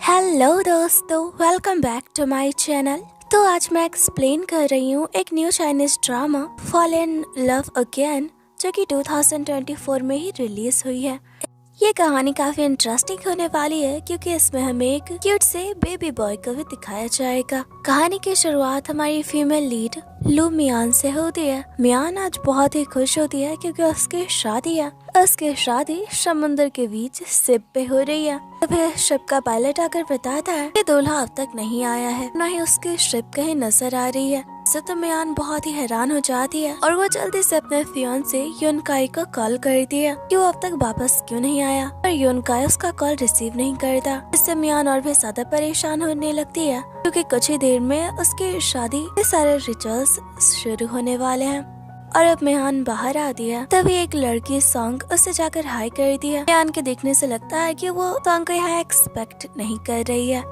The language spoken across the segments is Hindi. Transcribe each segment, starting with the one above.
हेलो दोस्तों, welcome back to my channel. तो आज मैं एक्सप्लेन कर रही हूँ एक new Chinese drama fall in love again, जो कि 2024 में ही रिलीज हुई है। ये कहानी काफी इंटरेस्टिंग होने वाली है क्योंकि इसमें हमें एक क्यूट से बेबी बॉय को भी दिखाया जाएगा। कहानी की शुरुआत हमारी फीमेल लीड लू मियान से होती है। मियान आज बहुत ही खुश होती है क्योंकि उसकी शादी है। उसकी शादी समुद्र के बीच शिप पे हो रही है। तभी शिप का पायलट आकर बताता है कि दूल्हा अब तक नहीं आया है, न ही उसकी शिप कहीं नजर आ रही है। इससे तो मियान बहुत ही हैरान हो जाती है और वो जल्दी से अपने फियांसे युनकाई को कॉल करती है कि वो अब तक वापस क्यों नहीं आया, और युनकाई उसका कॉल रिसीव नहीं करता। इससे मियान और भी ज्यादा परेशान होने लगती है क्योंकि कुछ ही देर में उसकी शादी के सारे रिचुअल्स शुरू होने वाले हैं। और अब मियान बाहर आती है, तभी एक लड़की सॉन्ग उसे जाकर हाई करती है। मियान के देखने से लगता है कि वो सॉन्ग को यहाँ एक्सपेक्ट नहीं कर रही है।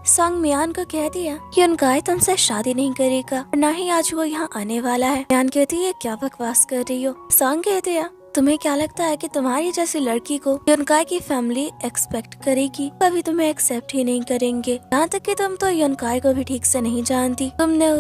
सॉन्ग मियान को कहती है कि युनकाई तुमसे शादी नहीं करेगा, न ही आज वो यहाँ आने वाला है। मियान कहती है क्या बकवास कर रही हो। सॉन्ग कहती है तुम्हें क्या लगता है कि तुम्हारी जैसी लड़की को युनकाई की फैमिली एक्सपेक्ट करेगी? कभी तुम्हें एक्सेप्ट ही नहीं करेंगे। यहाँ तक कि तुम तो युनकाई को भी ठीक से नहीं जानती। तुमने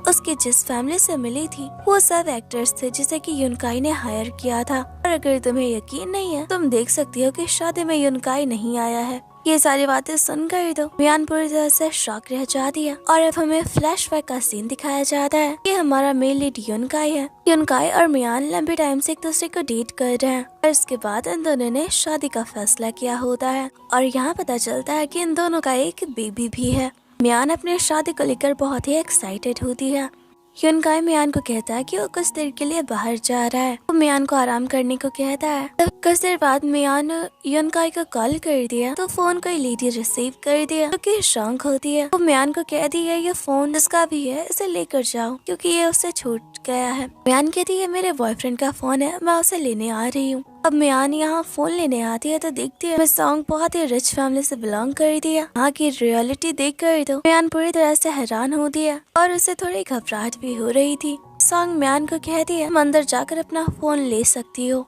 उसकी जिस फैमिली से मिली थी वो सब एक्टर्स थे जिसे कि युनकाई ने हायर किया था। और अगर तुम्हें यकीन नहीं है तुम देख सकती हो कि शादी में युनकाई नहीं आया है। ये सारी बातें सुनकर तो मियान पूरी तरह से शॉक रह जाती है। और अब हमें फ्लैशबैक का सीन दिखाया जाता है कि हमारा मेन लीड युनकाई है। युनकाई और मियान लंबे टाइम से एक दूसरे को डेट कर रहे हैं और इसके बाद इन दोनों ने शादी का फैसला किया होता है। और यहाँ पता चलता है कि इन दोनों का एक बेबी भी है। मियान अपने शादी को लेकर बहुत ही एक्साइटेड होती है। युनकाई मियान को कहता है कि वो कुछ देर के लिए बाहर जा रहा है। वो मियान को आराम करने को कहता है। तब कुछ देर बाद मियान युनकाई को कॉल कर दिया तो फोन कोई लेडी रिसीव कर दिया जो कि शौक होती है। वो मियान को कहती है ये फोन जिसका भी है इसे लेकर जाओ क्योंकि ये उससे छूट गया है। मियान कहती है मेरे बॉयफ्रेंड का फोन है, मैं उसे लेने आ रही हूँ। अब मियान यहाँ फोन लेने आती है तो देखती है सॉन्ग बहुत ही रिच फैमिली से बिलोंग करती है। यहाँ की रियलिटी देख कर तो मियान पूरी तरह से हैरान होती है और उसे थोड़ी घबराहट भी हो रही थी। सॉन्ग मियान को कहती है तुम अंदर जाकर अपना फोन ले सकती हो।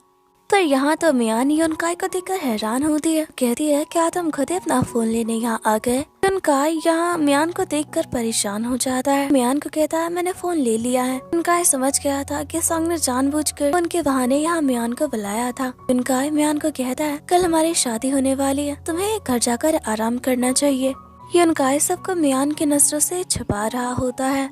तो यहाँ तो मियान युनकाई को देखकर हैरान होती है। कहती है क्या तुम खुद ही अपना फोन लेने यहाँ आ गए? युनकाई यहाँ मियान को देखकर परेशान हो जाता है। मियान को कहता है मैंने फोन ले लिया है। युनकाई समझ गया था कि सॉन्ग ने जानबूझकर उनके बहाने यहाँ मियान को बुलाया था। युनकाई मियान को कहता है कल हमारी शादी होने वाली है, तुम्हें घर जाकर आराम करना चाहिए। युनकाई सबको मियान की नजरों से छुपा रहा होता है।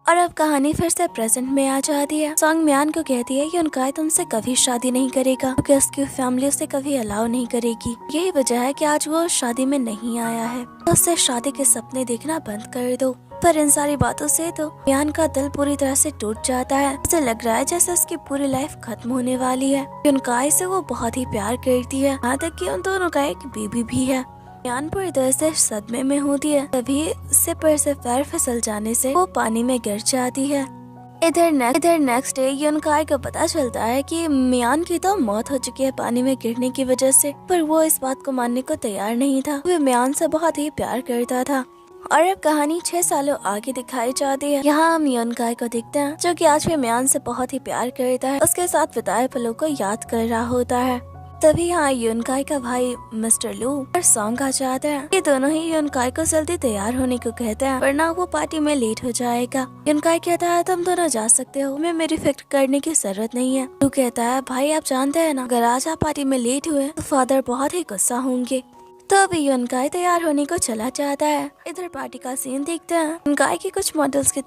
और अब कहानी फिर से प्रेजेंट में आ जाती है। सॉन्ग मियान को कहती है युनकाई तुमसे कभी शादी नहीं करेगा क्योंकि उसकी फैमिली उसे कभी अलाउ नहीं करेगी। यही वजह है कि आज वो शादी में नहीं आया है, तो उससे शादी के सपने देखना बंद कर दो। पर इन सारी बातों से तो मियान का दिल पूरी तरह से टूट जाता है। उसे लग रहा है जैसे उसकी पूरी लाइफ खत्म होने वाली है। युनकाई से वो बहुत ही प्यार करती है, यहाँ तक कि उन दोनों का एक बेबी भी है। मियान पूरी तरह से सदमे में होती है। तभी सिपर से पैर फिसल जाने से वो पानी में गिर जाती है। इधर नेक्स्ट डे युनकाई को पता चलता है कि मियान की तो मौत हो चुकी है पानी में गिरने की वजह से, पर वो इस बात को मानने को तैयार नहीं था। वो मियान से बहुत ही प्यार करता था। और अब कहानी 6 सालों आगे दिखाई जाती है। यहाँ हम युनकाई को देखते हैं जो कि आज भी मियान से बहुत ही प्यार करता है, उसके साथ बिताए पलों को याद कर रहा होता है। तभी यहाँ युनकाई का भाई मिस्टर लू और सॉन्ग आ जाता है। ये दोनों ही युनकाई को जल्दी तैयार होने को कहते हैं वरना वो पार्टी में लेट हो जाएगा। युनकाई कहता है तुम दोनों जा सकते हो, मैं मेरी फिक्र करने की जरूरत नहीं है। लू कहता है भाई आप जानते हैं ना, अगर आज आप पार्टी में लेट हुए तो फादर बहुत ही गुस्सा होंगे। तो अभी युनकाई तैयार होने को चला जाता है। इधर पार्टी का सीन देखते हैं। युनकाई की कुछ मॉडल्स के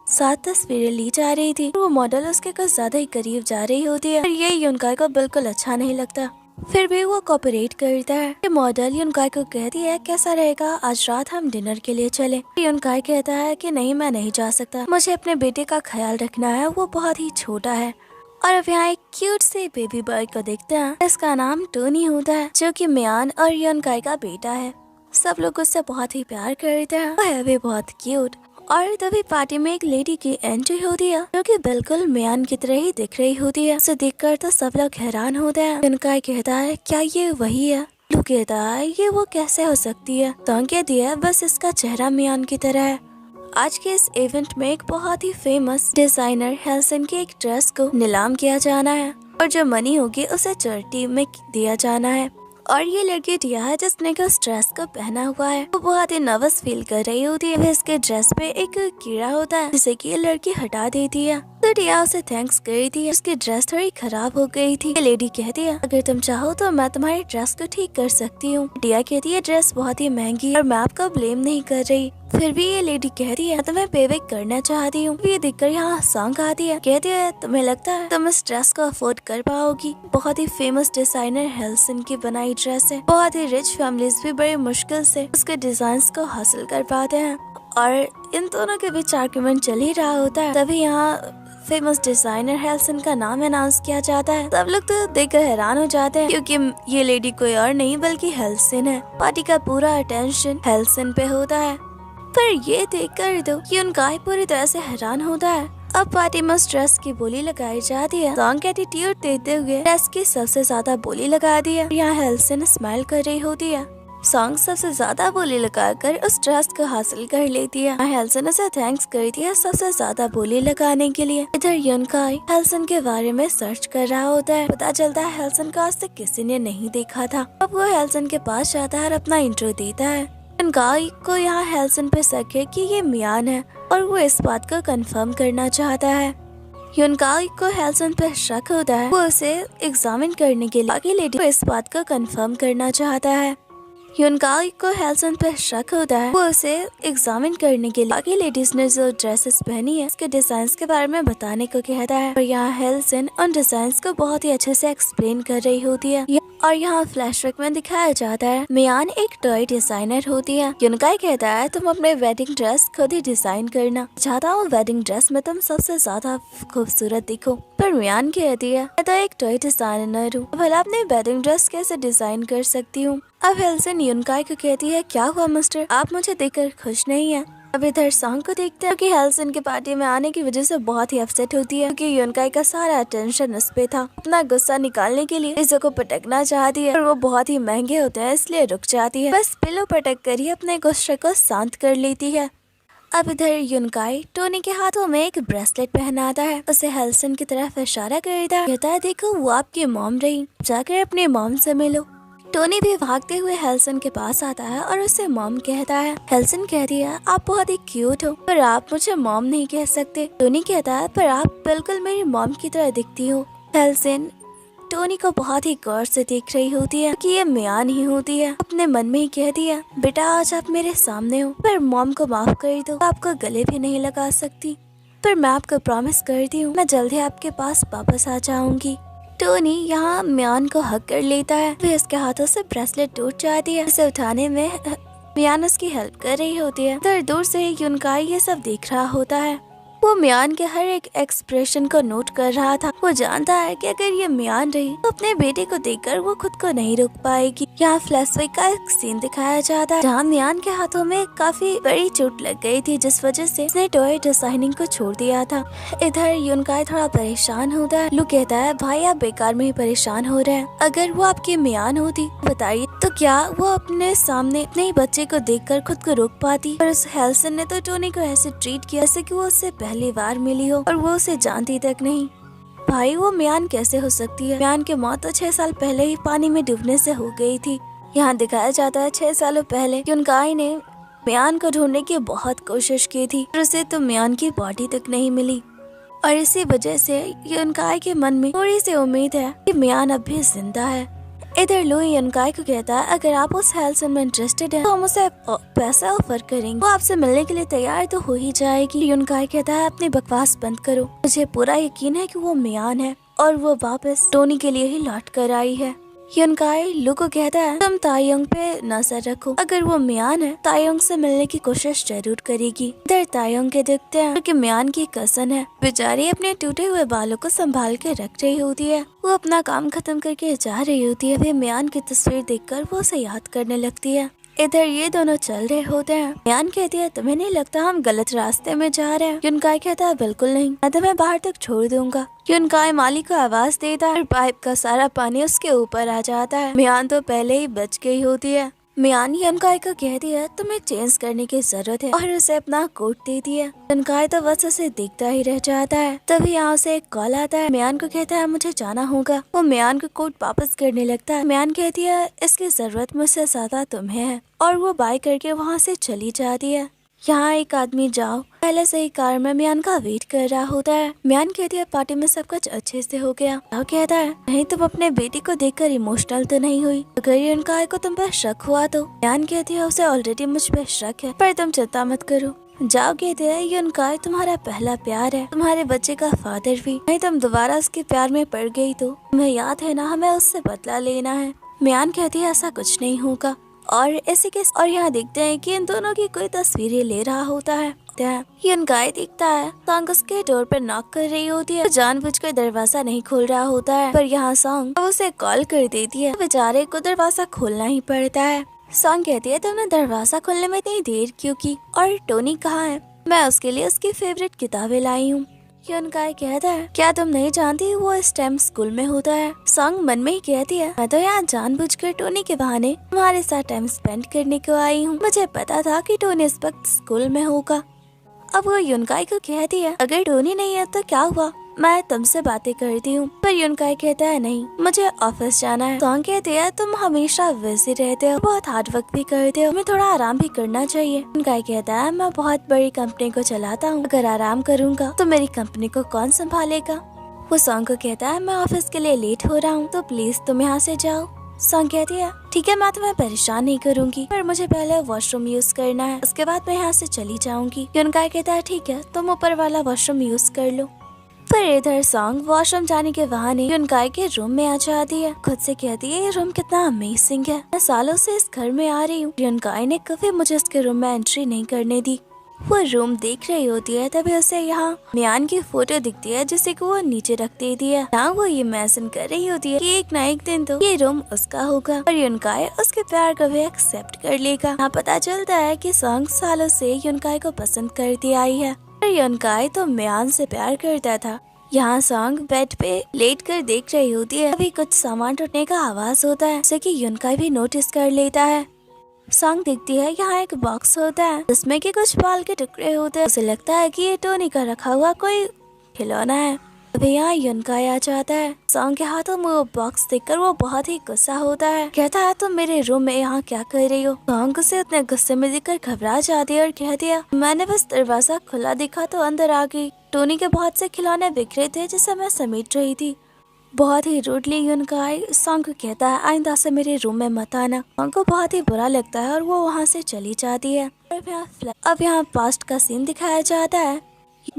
साथ तस्वीरें ली जा रही थी। वो मॉडल उसके कुछ ज्यादा ही करीब जा रही होती है और ये युनकाई को बिल्कुल अच्छा नहीं लगता। फिर भी वो कोऑपरेट करता है। ये मॉडल युनकाई को कहती है कैसा रहेगा आज रात हम डिनर के लिए चले। युनकाई कहता है कि नहीं मैं नहीं जा सकता, मुझे अपने बेटे का ख्याल रखना है, वो बहुत ही छोटा है। और अब यहाँ एक क्यूट से बेबी बॉय को देखते हैं। इसका नाम टोनी होता है जो कि मियान और युनकाई का बेटा है। सब लोग उससे बहुत ही प्यार करते हैं, वो है भी बहुत क्यूट। और तभी पार्टी में एक लेडी की एंट्री होती है जो कि बिल्कुल मियान की तरह ही दिख रही होती है। उसे देखकर तो सब लोग हैरान होते हैं। युनकाई कहता है क्या ये वही है? लू कहता है ये वो कैसे हो सकती है? तो कहती है बस इसका चेहरा मियान की तरह है। आज के इस इवेंट में एक बहुत ही फेमस डिजाइनर हेल्सन की एक ड्रेस को नीलाम किया जाना है और जो मनी होगी उसे चैरिटी में दिया जाना है। और ये लड़की टिया है जिसने उस ड्रेस को पहना हुआ है। वो बहुत ही नर्वस फील कर रही होती है। इसके ड्रेस पे एक कीड़ा होता है जिसे कि ये लड़की हटा देती है। तो टिया उसे थैंक्स करती है। उसकी ड्रेस थोड़ी खराब हो गई थी। ये लेडी कहती है अगर तुम चाहो तो मैं तुम्हारी ड्रेस को ठीक कर सकती हूँ। टिया कहती है ड्रेस बहुत ही महंगी है और मैं आपका ब्लेम नहीं कर रही। फिर भी ये लेडी कहती है तुम्हें पेबैक करना चाहती हूँ। ये देखकर यहाँ सॉन्ग आती है। कहती है तुम्हें लगता है तुम इस ड्रेस को अफोर्ड कर पाओगी? बहुत ही फेमस डिजाइनर हेल्सन की बनाई ड्रेस है। बहुत ही रिच फैमिलीज भी बड़ी मुश्किल से उसके डिजाइन को हासिल कर पाते हैं। और इन दोनों के बीच आर्गुमेंट चल ही रहा होता है। तभी यहाँ फेमस डिजाइनर हेल्सन का नाम अनाउंस किया जाता है। सब लोग तो देखकर हैरान हो जाते हैं क्योंकि ये लेडी कोई और नहीं बल्कि हेल्सन है। पार्टी का पूरा अटेंशन हेल्सन पे होता है। पर ये देखकर तो युनकाई पूरी तरह से हैरान होता है। अब पार्टी में स्ट्रेस की बोली लगाई जाती है। सॉन्ग एटीट्यूड देते हुए स्ट्रेस की सबसे ज्यादा बोली लगा दी है। यहाँ हेल्सन स्माइल कर रही होती है। सॉन्ग सबसे ज्यादा बोली लगाकर उस ड्रेस को हासिल कर लेती है। हेल्सन उसे थैंक्स करती है सबसे ज्यादा बोली लगाने के लिए। इधर युनकाई हेल्सन के बारे में सर्च कर रहा होता है। पता चलता है हेल्सन को आज तक किसी ने नहीं देखा था। अब वो हेल्सन के पास जाता है और अपना इंट्रो देता है। युनकाई को यहाँ हेल्सन पे शक है कि ये मियान है और वो इस बात को कंफर्म करना चाहता है। युनकाई को हेल्सन पे शक होता है। वो उसे एग्जामिन करने के लिए बाकी लेडी को इस बात को कंफर्म करना चाहता है। युनकाई को हेल्सन पे शक होता है। वो उसे एग्जामिन करने के लिए बाकी लेडीज ने जो ड्रेसेस पहनी है उसके डिजाइन के बारे में बताने को कहता है। और यहाँ हेल्सन उन डिजाइन को बहुत ही अच्छे से एक्सप्लेन कर रही होती है। और यहाँ फ्लैशबैक में दिखाया जाता है मियान एक टॉय डिजाइनर होती है। युनकाई कहता है तुम अपने वेडिंग ड्रेस खुद ही डिजाइन करना। चाहता हूँ वेडिंग ड्रेस में तुम सबसे ज्यादा खूबसूरत दिखो। पर मियान कहती है मैं तो एक टॉय डिजाइनर हूँ, भला अपनी वेडिंग ड्रेस कैसे डिजाइन कर सकती हूँ। अब हेल्सन युनकाई को कहती है क्या हुआ मिस्टर, आप मुझे देखकर खुश नहीं है? अब इधर सॉन्ग को देखते हैं कि हेल्सन की पार्टी में आने की वजह से बहुत ही अपसेट होती है क्योंकि युनकाई का सारा अटेंशन उस पे था। अपना गुस्सा निकालने के लिए इसे को पटकना चाहती है और वो बहुत ही महंगे होते हैं इसलिए रुक जाती है। बस पिलो पटक कर ही अपने गुस्से को शांत कर लेती है। अब इधर युनकाई टोनी के हाथों में एक ब्रेसलेट पहनाता है। उसे हेल्सन की तरफ इशारा करता है। कहता है देखो वो आपकी मॉम रही, जाकर अपने मॉम से मिलो। टोनी भी भागते हुए हेल्सन के पास आता है और उसे मॉम कहता है। हेल्सन कहती है आप बहुत ही क्यूट हो पर आप मुझे मॉम नहीं कह सकते। टोनी कहता है पर आप बिल्कुल मेरी मॉम की तरह दिखती हो। हेल्सन टोनी को बहुत ही गौर से देख रही होती है कि ये मियान ही होती है। अपने मन में ही कहती है बेटा आज आप मेरे सामने हो पर मॉम को माफ कर दो, आपको गले भी नहीं लगा सकती। पर मैं आपको प्रॉमिस करती हूँ मैं जल्दी आपके पास वापस आ जाऊंगी। टोनी यहाँ मियान को हक कर लेता है। फिर उसके हाथों से ब्रेसलेट टूट जाती है। उसे उठाने में मियान उसकी हेल्प कर रही होती है। इधर दूर से युनकाई ये सब देख रहा होता है। वो मियान के हर एक एक्सप्रेशन को नोट कर रहा था। वो जानता है कि अगर ये मियान रही तो अपने बेटे को देखकर वो खुद को नहीं रोक पाएगी। यहाँ फ्लैशबैक का एक सीन दिखाया जाता है जहाँ मियान के हाथों में काफी बड़ी चोट लग गई थी जिस वजह से उसने टॉय डिजाइनिंग को छोड़ दिया था। इधर युनकाई थोड़ा परेशान होता है। लू कहता है भाई आप बेकार में ही परेशान हो रहे हैं। अगर वो आपकी मियान होती बताइए तो क्या वो अपने सामने अपने ही बच्चे को देखकर खुद को रोक पाती? पर उस हेल्सन ने तो टोनी को ऐसे ट्रीट किया जैसे कि वो उससे पहली बार मिली हो और वो उसे जानती तक नहीं। भाई वो मियान कैसे हो सकती है? मियान की मौत तो 6 साल पहले ही पानी में डूबने से हो गई थी। यहाँ दिखाया जाता है 6 सालों पहले युनकाई ने मियान को ढूंढने की बहुत कोशिश की थी पर उसे तो मियान की बॉडी तक नहीं मिली और इसी वजह से युनकाई के मन में थोड़ी सी उम्मीद है कि मियान अब भी जिंदा है। इधर लुई युनकाई को कहता है अगर आप उस हेल्सन में इंटरेस्टेड हैं तो हम उसे पैसा ऑफर करेंगे। वो आपसे मिलने के लिए तैयार तो हो ही जाएगी। युनकाई कहता है अपनी बकवास बंद करो, मुझे पूरा यकीन है कि वो मियान है और वो वापस टोनी के लिए ही लौट कर आई है। युनकाई लू को कहता है तुम तायोंग पे नजर रखो, अगर वो मियान है तायोंग से मिलने की कोशिश जरूर करेगी। इधर तायोंग के देखते हैं कि मियान की कजन है। बेचारी अपने टूटे हुए बालों को संभाल के रख रही होती है। वो अपना काम खत्म करके जा रही होती है। फिर मियान की तस्वीर देखकर वो उसे याद करने लगती है। इधर ये दोनों चल रहे होते हैं। मियान कहती है तुम्हें नहीं लगता हम गलत रास्ते में जा रहे हैं? युनकाई कहता है बिल्कुल नहीं, मैं तुम्हें बाहर तक छोड़ दूंगा। युनकाई माली को आवाज देता है और पाइप का सारा पानी उसके ऊपर आ जाता है। मियान तो पहले ही बच गई होती है। मियान युनकाई को कह दिया तुम्हें चेंज करने की जरूरत है और उसे अपना कोट दे दिया। युनकाई तो बस उसे देखता ही रह जाता है। तभी यहाँ से एक कॉल आता है। मियान को कहता है मुझे जाना होगा। वो मियान को कोट वापस करने लगता है। मियान कहती है इसकी जरूरत मुझसे ज्यादा तुम्हें है और वो बाय करके वहाँ से चली जाती है। यहाँ एक आदमी जाओ पहले से ही कार में मियान का वेट कर रहा होता है। मियान कहती है पार्टी में सब कुछ अच्छे से हो गया। जाओ कहता है नहीं तुम अपने बेटी को देखकर इमोशनल तो नहीं हुई? अगर युनकाई को तुम पर शक हुआ तो? मियान कहती है उसे ऑलरेडी मुझ पर शक है पर तुम चिंता मत करो। जाओ कहते हैं युनकाई तुम्हारा पहला प्यार है, तुम्हारे बच्चे का फादर भी। नहीं तुम दोबारा उसके प्यार में पड़ गई तो तुम्हें याद है ना हमें उससे बदला लेना है। मियान कहती है ऐसा कुछ नहीं होगा और ऐसे के और यहाँ देखते हैं कि इन दोनों की कोई तस्वीरें ले रहा होता है। युनकाई दिखता है सॉन्ग उसके डोर पर नॉक कर रही होती है। जानबूझकर दरवाजा नहीं खोल रहा होता है पर यहाँ सॉन्ग उसे कॉल कर देती है। बेचारे को दरवाजा खोलना ही पड़ता है। सॉन्ग कहती है तुमने दरवाजा खोलने में इतनी देर क्यों की और टोनी कहाँ है? मैं उसके लिए उसकी फेवरेट किताबें लाई हूँ। युनकाई कहता है क्या तुम नहीं जानती वो इस टाइम स्कूल में होता है? सॉन्ग मन में ही कहती है मैं तो यहाँ जानबूझकर टोनी के बहाने तुम्हारे साथ टाइम स्पेंड करने को आई हूँ। मुझे पता था कि टोनी इस वक्त स्कूल में होगा। अब वो युनकाई को कहती है अगर टोनी नहीं है तो क्या हुआ, मैं तुमसे बातें करती हूँ। पर युनकाई कहता है नहीं मुझे ऑफिस जाना है। सॉन्ग कहती है तुम हमेशा बिजी रहते हो, बहुत हार्ड वर्क भी करते हो, तुम्हें थोड़ा आराम भी करना चाहिए। युनकाई कहता है मैं बहुत बड़ी कंपनी को चलाता हूँ, अगर आराम करूँगा तो मेरी कंपनी को कौन संभालेगा? वो सॉन्ग को कहता है मैं ऑफिस के लिए लेट हो रहा हूँ तो प्लीज तुम यहाँ से जाओ। सॉन्ग कहती है ठीक है मैं तुम्हें परेशान नहीं करूंगी पर मुझे पहले वॉशरूम यूज करना है, उसके बाद मैं यहाँ से चली जाऊंगी। युनकाई कहता है ठीक है तुम ऊपर वाला वॉशरूम यूज कर लो। पर इधर सॉन्ग वॉशरूम जाने के बहाने युनकाई के रूम में आ जाती है। खुद से कहती है ये रूम कितना अमेजिंग है, मैं सालों से इस घर में आ रही हूँ। युनकाई ने कभी मुझे इसके रूम में एंट्री नहीं करने दी। वो रूम देख रही होती है तभी उसे यहाँ मियान की फोटो दिखती है जिसे को वो नीचे रख देती है। यहाँ वो ये इमेजिन कर रही होती है कि एक ना एक दिन तो ये रूम उसका होगा और युनकाई उसके प्यार को भी एक्सेप्ट कर लेगा। यहाँ पता चलता है कि सॉन्ग सालों से युनकाई को पसंद करती आई है और युनकाई तो मियान से प्यार करता था। यहाँ सॉन्ग बेड पे लेट कर देख रही होती है अभी कुछ सामान टूटने का आवाज होता है जिसे कि युनकाई भी नोटिस कर लेता है। सॉन्ग दिखती है यहाँ एक बॉक्स होता है जिसमें कि कुछ बाल के टुकड़े होते हैं। उसे लगता है कि ये टोनी का रखा हुआ कोई खिलौना है। अभी यहाँ युनकाई आ जाता है। सॉन्ग के हाथों में वो बॉक्स देखकर वो बहुत ही गुस्सा होता है। कहता है तुम मेरे रूम में यहाँ क्या कर रही हो? सॉन्ग उसे उतने गुस्से में देखकर घबरा जाती है और कहती है मैंने बस दरवाजा खुला देखा तो अंदर आ गई। टोनी के बहुत से खिलौने बिखरे थे जिसे मैं समेट रही थी। बहुत ही रूडली युनकाई सॉन्ग को कहता है आइंदा से मेरे रूम में मत आना। सॉन्ग को बहुत ही बुरा लगता है और वो वहाँ से चली जाती है। अब यहाँ पास्ट का सीन दिखाया जाता है।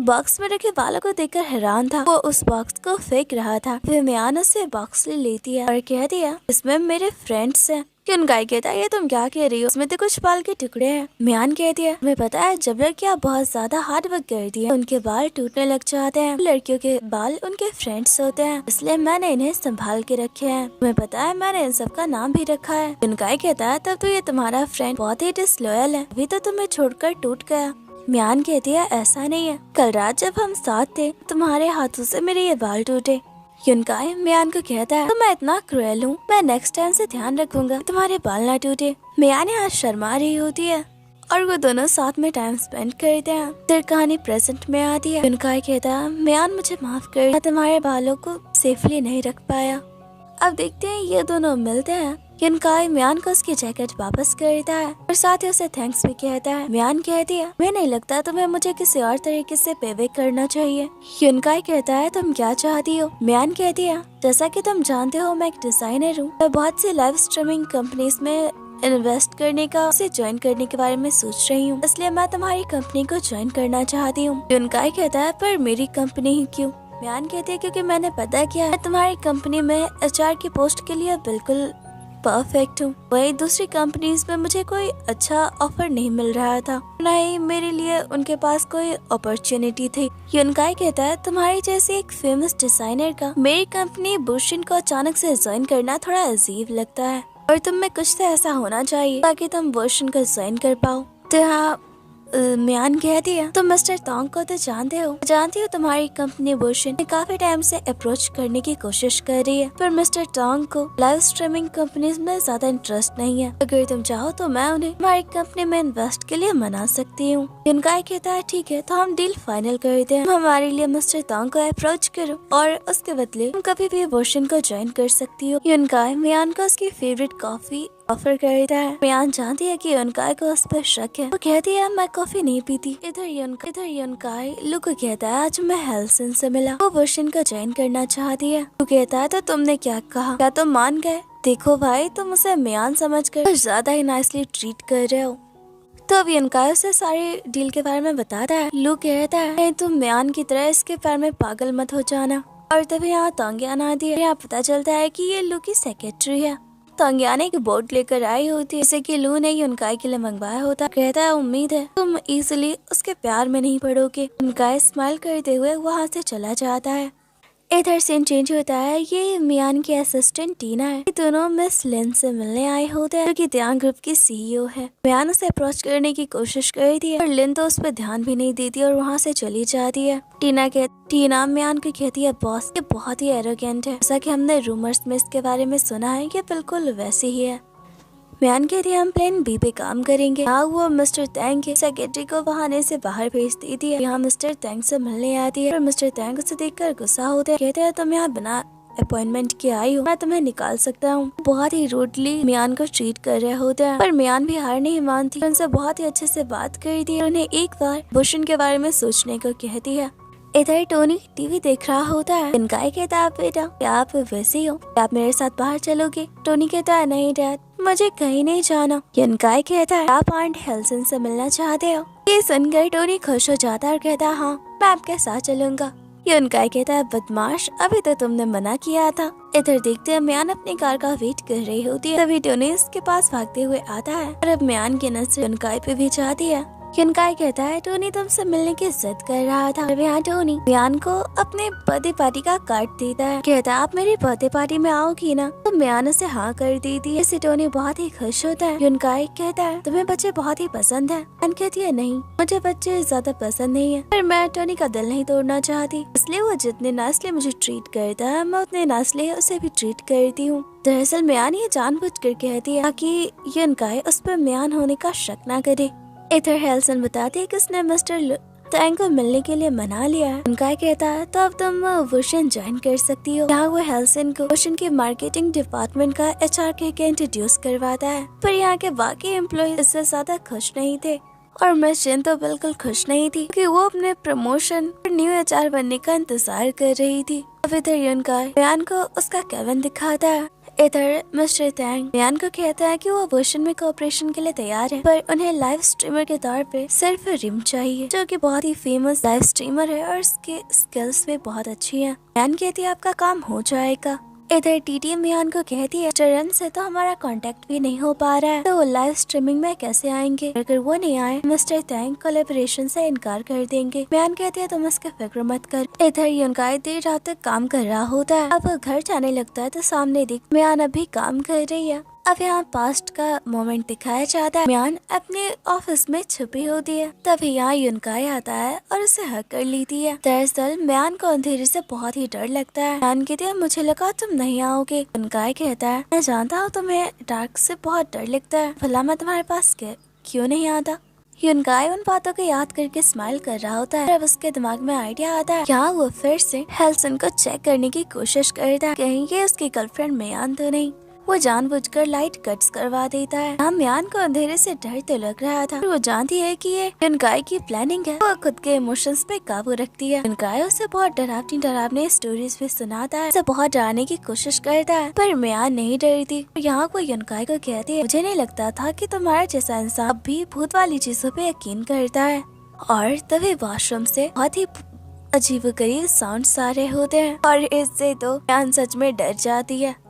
बॉक्स में रखे बालों को देखकर हैरान था। वो उस बॉक्स को फेंक रहा था। फिर मियान उससे बॉक्स ले लेती है और कहती है इसमें मेरे फ्रेंड्स हैं। युनकाई कहता है ये तुम क्या कह रही हो, इसमें तो कुछ बाल के टुकड़े हैं। मियान कहती है तुम्हें पता है जब लड़कियां बहुत ज्यादा हार्ड वर्क करती हैं उनके बाल टूटने लग जाते हैं। लड़कियों के बाल उनके फ्रेंड्स होते हैं इसलिए मैंने इन्हें संभाल के रखे हैं। तुम्हें पता है मैंने इन सब का नाम भी रखा है। युनकाई कहता है तब तो ये तुम्हारा फ्रेंड बहुत ही डिसलॉयल है, अभी तो तुम्हें छोड़कर टूट गया। मियान कहती है ऐसा नहीं है, कल रात जब हम साथ थे तुम्हारे हाथों से मेरे ये बाल टूटे। युनकाई मियान को कहता है तो मैं इतना क्रूएल हूँ, मैं नेक्स्ट टाइम से ध्यान रखूंगा तुम्हारे बाल ना टूटे। मियान यहाँ शर्मा रही होती है और वो दोनों साथ में टाइम स्पेंड करते हैं। फिर कहानी प्रेजेंट में आती है। युनकाई कहता है मियान मुझे माफ कर, मैं तुम्हारे बालों को सेफली नहीं रख पाया। अब देखते हैं ये दोनों मिलते हैं। युनकाई मियान को उसकी जैकेट वापस करता है और साथ ही उसे थैंक्स भी कहता है। मियान कहती है मैं नहीं लगता तुम्हें मुझे किसी और तरीके से पेबैक करना चाहिए। युनकाई कहता है तुम क्या चाहती हो? मियान कहती है जैसा कि तुम जानते हो मैं एक डिजाइनर हूँ, मैं बहुत सी लाइव स्ट्रीमिंग कंपनीज में इन्वेस्ट करने का उसे ज्वाइन करने के बारे में सोच रही हूँ, इसलिए मैं तुम्हारी कंपनी को ज्वाइन करना चाहती हूँ। युनकाई कहता है पर मेरी कंपनी ही क्यों? मियान कहती है क्योंकि मैंने पता किया है तुम्हारी कंपनी में एचआर की पोस्ट के लिए बिल्कुल परफेक्ट हूँ। वही दूसरी कंपनीज में मुझे कोई अच्छा ऑफर नहीं मिल रहा था, न ही मेरे लिए उनके पास कोई अपॉर्चुनिटी थी। युनकाई कहता है तुम्हारी जैसे एक फेमस डिजाइनर का मेरी कंपनी बुशिन को अचानक से ज्वाइन करना थोड़ा अजीब लगता है और तुम में कुछ तो ऐसा होना चाहिए ताकि तुम बुशिन को ज्वाइन कर पाओ। तो हाँ म्यान कहती है तुम मिस्टर तोंग को तो जानती हो तुम्हारी कंपनी वुशन काफी टाइम से अप्रोच करने की कोशिश कर रही है, पर मिस्टर तोंग को लाइव स्ट्रीमिंग कंपनीज में ज्यादा इंटरेस्ट नहीं है। अगर तुम चाहो तो मैं उन्हें हमारी कंपनी में इन्वेस्ट के लिए मना सकती हूँ। युनकाई कहता है ठीक है, तो हम डील फाइनल करते हैं, हमारे लिए मिस्टर तोंग को अप्रोच करो और उसके बदले तुम कभी भी वुशन को ज्वाइन कर सकती हो। युनकाई म्यान को उसकी फेवरेट कॉफी ऑफर करता है। म्यान जानती है कि युनकाई को उस पर शक है। वो कहती है मैं कॉफी नहीं पीती। इधर युनकाई लू को कहता है आज मैं हेल्सन से मिला, वो वुशन को ज्वाइन करना चाहती है। लू कहता है तो तुमने क्या कहा, क्या तुम मान गए? देखो भाई, तुम उसे म्यान समझकर ज्यादा ही नाइसली ट्रीट कर रहे हो। तो अब युनकाई उसे सारे डील के बारे में बताता है। लू कहता है तुम म्यान की तरह इसके बारे में पागल मत हो जाना। और तभी यहाँ तोंग्यान आती है। यहाँ पता चलता है कि ये लू की सेक्रेटरी है। तोंग्यान एक बोर्ड लेकर आई होती है, जैसे कि लू ने युनकाई के लिए मंगवाया होता। कहता है उम्मीद है तुम इजीली उसके प्यार में नहीं पड़ोगे। युनकाई स्माइल करते हुए वहाँ से चला जाता है। इधर सीन चेंज होता है। ये म्यान की असिस्टेंट टीना है। ये दोनों मिस लिन से मिलने आए होते हैं, जो कि ध्यान ग्रुप की सीईओ है। म्यान उसे अप्रोच करने की कोशिश करती है, पर लिन तो उस पर ध्यान भी नहीं देती और वहाँ से चली जाती है। टीना म्यान को कहती है बॉस ये बहुत ही एरोगेंट है, जैसा कि हमने रूमर्स में इसके बारे में सुना है, ये बिल्कुल वैसे ही है। म्यान कहती है हम प्लान बी पे काम करेंगे। यहाँ वो मिस्टर तैंग के सेक्रेटरी को बहाने से बाहर भेज देती है। यहाँ मिस्टर तैंग से मिलने आती है, और मिस्टर तैंग उसे देखकर गुस्सा होते हैं। कहते हैं तुम यहाँ बिना अपॉइंटमेंट के आई हो, मैं तुम्हें निकाल सकता हूँ। बहुत ही रूडली म्यान को ट्रीट कर रहे होते हैं, पर म्यान भी हार नहीं मानती। उनसे बहुत ही अच्छे से बात करती है, उन्हें एक बार वुशन के बारे में सोचने को कहती है। इधर टोनी टीवी देख रहा होता है। युनकाई कहता है बेटा क्या आप वैसे हो, क्या आप मेरे साथ बाहर चलोगे? टोनी कहता है नहीं डैड, मुझे कहीं नहीं जाना। युनकाई कहता है आप आंट हेल्सन से मिलना चाहते हो? ये सुनकर टोनी खुश हो जाता है और कहता है हाँ मैं आपके साथ चलूंगा। युनकाई कहता है बदमाश, अभी तो तुमने मना किया था। इधर देखते हैं म्यान अपनी कार का वेट कर रही होती है। तभी टोनी उसके पास भागते हुए आता है और अब म्यान की नजर युनकाई पे भी जाती है। युनकाई कहता है टोनी तुमसे मिलने की जिद कर रहा था। यहाँ टोनी म्यान को अपने बर्थडे पार्टी का कार्ड देता है। कहता है आप मेरी बर्थडे पार्टी में आओगी ना? तो म्यान उसे हाँ कर देती है। इससे टोनी बहुत ही खुश होता है। युनकाई कहता है तुम्हें बच्चे बहुत ही पसंद है। म्यान कहती है नहीं, मुझे बच्चे ज्यादा पसंद नहीं है, पर मैं टोनी का दिल नहीं तोड़ना चाहती, इसलिए वो जितने नाइसली मुझे ट्रीट करता है मैं उतने नाइसली उसे भी ट्रीट करती हूँ। दरअसल म्यान ये जानबूझकर कहती है ताकि युनकाई उस पर म्यान होने का शक न करे। इधर हेल्सन बताती है कि उसने मिस्टर तैंग को मिलने के लिए मना लिया है। युनकाई कहता है तो अब तुम वुशन ज्वाइन कर सकती हो। यहाँ वो हेल्सन को वुशन के मार्केटिंग डिपार्टमेंट का HR के इंट्रोड्यूस करवाता है, पर यहाँ के बाकी एम्प्लॉय इससे ज्यादा खुश नहीं थे और मिस जिन तो बिल्कुल खुश नहीं थी कि वो अपने प्रमोशन और न्यू HR बनने का इंतजार कर रही थी। अब इधर युनकाई म्यान को उसका केबिन दिखाता है। इधर मिस्टर तैंग म्यान को कहता है कि वो वुशन में कोऑपरेशन के लिए तैयार है, पर उन्हें लाइव स्ट्रीमर के तौर पे सिर्फ रिम चाहिए, जो कि बहुत ही फेमस लाइव स्ट्रीमर है और उसके स्किल्स भी बहुत अच्छी है। म्यान कहती है आपका काम हो जाएगा। इधर टीटी म्यान को कहती है चरण से तो हमारा कांटेक्ट भी नहीं हो पा रहा है, तो वो लाइव स्ट्रीमिंग में कैसे आएंगे? अगर वो नहीं आए मिस्टर तैंग कोलैबोरेशन से इनकार कर देंगे। म्यान कहती है तुम इसका फिक्र मत कर। इधर युनकाई देर रात तक काम कर रहा होता है। अब घर जाने लगता है तो सामने देख म्यान अभी काम कर रही है। अब यहाँ पास्ट का मोमेंट दिखाया जाता है। म्यान अपने ऑफिस में छुपी होती है, तभी यहाँ युनकाई आता है और उसे हक कर लेती है। दरअसल म्यान को अंधेरे से बहुत ही डर लगता है। म्यान कहती है मुझे लगा तुम नहीं आओगे। युनकाई कहता है मैं जानता हूँ तुम्हें डार्क से बहुत डर लगता है, भला मैं तुम्हारे पास क्यों नहीं आता? युनकाई उन बातों को याद करके स्माइल कर रहा होता है। अब उसके दिमाग में आइडिया आता है। यहाँ वो फिर से हेल्सन को चेक करने की कोशिश करता है, कहीं ये उसकी गर्लफ्रेंड म्यान तो नहीं। वो जानबूझकर लाइट कट्स करवा देता है। यहाँ म्यान को अंधेरे से डर तो लग रहा था, वो जानती है कि ये युनकाई की प्लानिंग है। वो खुद के इमोशंस पे काबू रखती है। युनकाई उसे बहुत डरावनी स्टोरीज भी सुनाता है, उसे बहुत डराने की कोशिश करता है, पर म्यान नहीं डरती। यहाँ वो युनकाई को कहती है मुझे नहीं लगता था कि तुम्हारा जैसा इंसान अब भी भूत वाली चीजों पे यकीन करता है। और तभी वॉशरूम से बहुत ही अजीबोगरीब साउंड्स आ रहे होते हैं, और इससे तो म्यान सच में डर जाती है।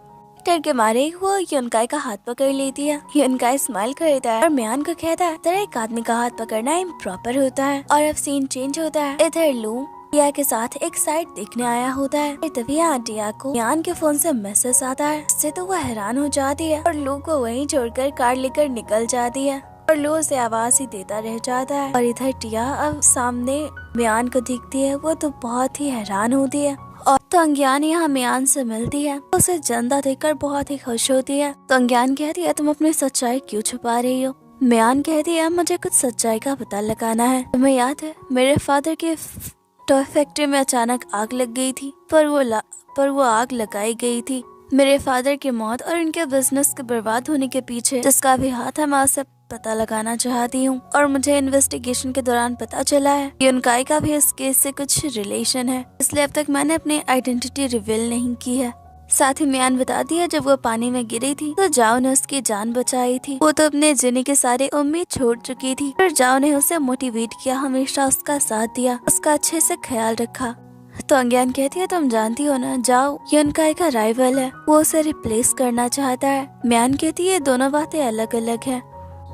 डर के मारे वो युनकाई का हाथ पकड़ लेती है। युनकाई स्माइल करता है और म्यान को कहता है तेरा एक आदमी का हाथ पकड़ना इम्प्रॉपर होता है। और अब सीन चेंज होता है। इधर लू टिया के साथ एक साइट देखने आया होता है। तभी यहाँ टिया को म्यान के फोन से मैसेज आता है। इससे तो वो हैरान हो जाती है और लू को वहीं छोड़कर कार लेकर निकल जाती है। और लो उसे आवाज ही देता रह जाता है। और इधर टिया अब सामने मियान को दिखती है, वो तो बहुत ही हैरान होती है। और तो अंज्ञान यहाँ मियान से मिलती है, उसे जिंदा देखकर बहुत ही खुश होती है। तो अंज्ञान कहती है तुम अपनी सच्चाई क्यों छुपा रही हो। मियान कहती है मुझे कुछ सच्चाई का पता लगाना है। तुम्हें याद है मेरे फादर की टॉय फैक्ट्री में अचानक आग लग गई थी, पर वो आग लगाई गई थी मेरे फादर की मौत और इनके बिजनेस के बर्बाद होने के पीछे जिसका भी हाथ है, मैं उसे पता लगाना चाहती हूँ। और मुझे इन्वेस्टिगेशन के दौरान पता चला है कि युनकाई का भी इस केस से कुछ रिलेशन है, इसलिए अब तक मैंने अपनी आइडेंटिटी रिवील नहीं की है। साथ ही मियान बताती है जब वो पानी में गिरी थी तो जाओ ने उसकी जान बचाई थी। वो तो अपने जीने के सारे उम्मीद छोड़ चुकी थी, पर जाओ ने उसे मोटिवेट किया, हमेशा उसका साथ दिया, उसका अच्छे से ख्याल रखा। तो अंज्ञान कहती है तुम जानती हो ना, जाओ युनकाई का राइवल है, वो उसे रिप्लेस करना चाहता है। मियान कहती है दोनों बातें अलग अलग है।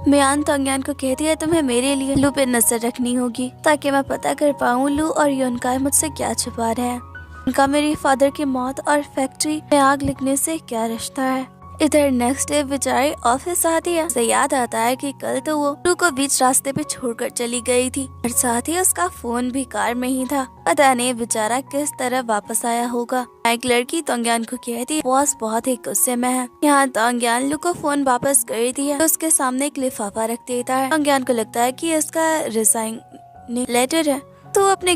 मियान तो अंज्ञान को कहती है तुम्हें मेरे लिए लू पे नजर रखनी होगी ताकि मैं पता कर पाऊँ लू और युनकाई मुझसे क्या छुपा रहे हैं, उनका मेरी फादर की मौत और फैक्ट्री में आग लगने से क्या रिश्ता है। इधर नेक्स्ट डे बेचारी ऑफिस आती है, उसे याद आता है कि कल तो वो लू को बीच रास्ते पे छोड़कर चली गई थी और साथ ही उसका फोन भी कार में ही था। पता नहीं बेचारा किस तरह वापस आया होगा। एक लड़की तो अंज्ञान को कहती है बॉस बहुत ही गुस्से में है। यहाँ तो अंज्ञान लू को फोन वापस कर दिया तो उसके सामने एक लिफाफा रख देता है। अंज्ञान को लगता है कि इसका रिजाइन लेटर है, तो वो अपनी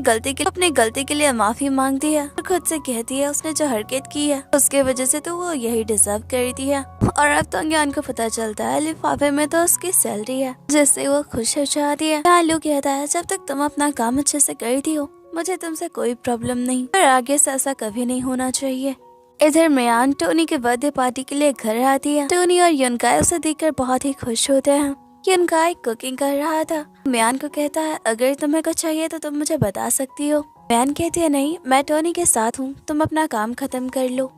गलती के लिए माफी मांगती है और खुद से कहती है उसने जो हरकत की है उसके वजह से तो वो यही डिजर्व करती है। और अब तो अंज्ञान को पता चलता है लिफाफे में तो उसकी सैलरी है, जिससे वो खुश हो जाती है। लू कहता है जब तक तुम अपना काम अच्छे से करती हो मुझे तुमसे कोई प्रॉब्लम नहीं, पर आगे से ऐसा कभी नहीं होना चाहिए। इधर मियान टोनी के बर्थडे पार्टी के लिए घर आती है। टोनी और युनकाई उसे देखकर बहुत ही खुश होते हैं। युनकाई कुकिंग कर रहा था। मियान को कहता है अगर तुम्हें कुछ चाहिए तो तुम मुझे बता सकती हो। मियान कहती है नहीं, मैं टोनी के साथ हूँ, तुम अपना काम खत्म कर लो।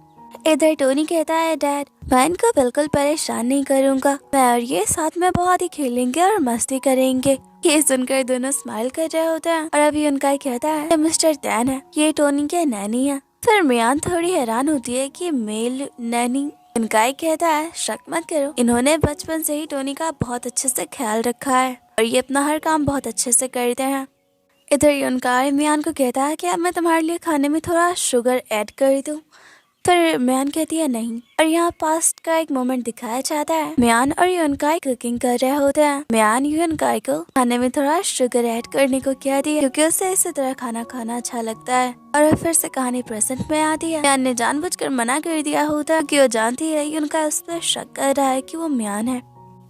इधर टोनी कहता है डैड मैं इनको बिल्कुल परेशान नहीं करूँगा, मैं और ये साथ में बहुत ही खेलेंगे और मस्ती करेंगे। ये सुनकर दोनों स्माइल कर रहे होते हैं। और अभी युनकाई कहता है ये मिस्टर टैन है, ये टोनी के नैनी है। फिर मियान थोड़ी हैरान होती है कि मेल नैनी। युनकाई कहता है शक मत करो, इन्होंने बचपन से ही टोनी का बहुत अच्छे से ख्याल रखा है और ये अपना हर काम बहुत अच्छे से करते हैं। इधर युनकाई मियान को कहता है कि अब मैं तुम्हारे लिए खाने में थोड़ा शुगर ऐड कर दूं। फिर मियान कहती है नहीं। और यहाँ पास्ट का एक मोमेंट दिखाया जाता है। मियान और युनकाई कुकिंग कर रहे होते हैं। मियान युनकाई को खाने में थोड़ा शुगर ऐड करने को कहती है क्योंकि उसे इसी तरह खाना खाना अच्छा लगता है। और फिर से कहानी प्रेजेंट में आती है। मियान ने जानबूझकर मना कर दिया होता है क्योंकि वो जानती है युनकाई उस पर शक कर रहा है कि वो मियान है।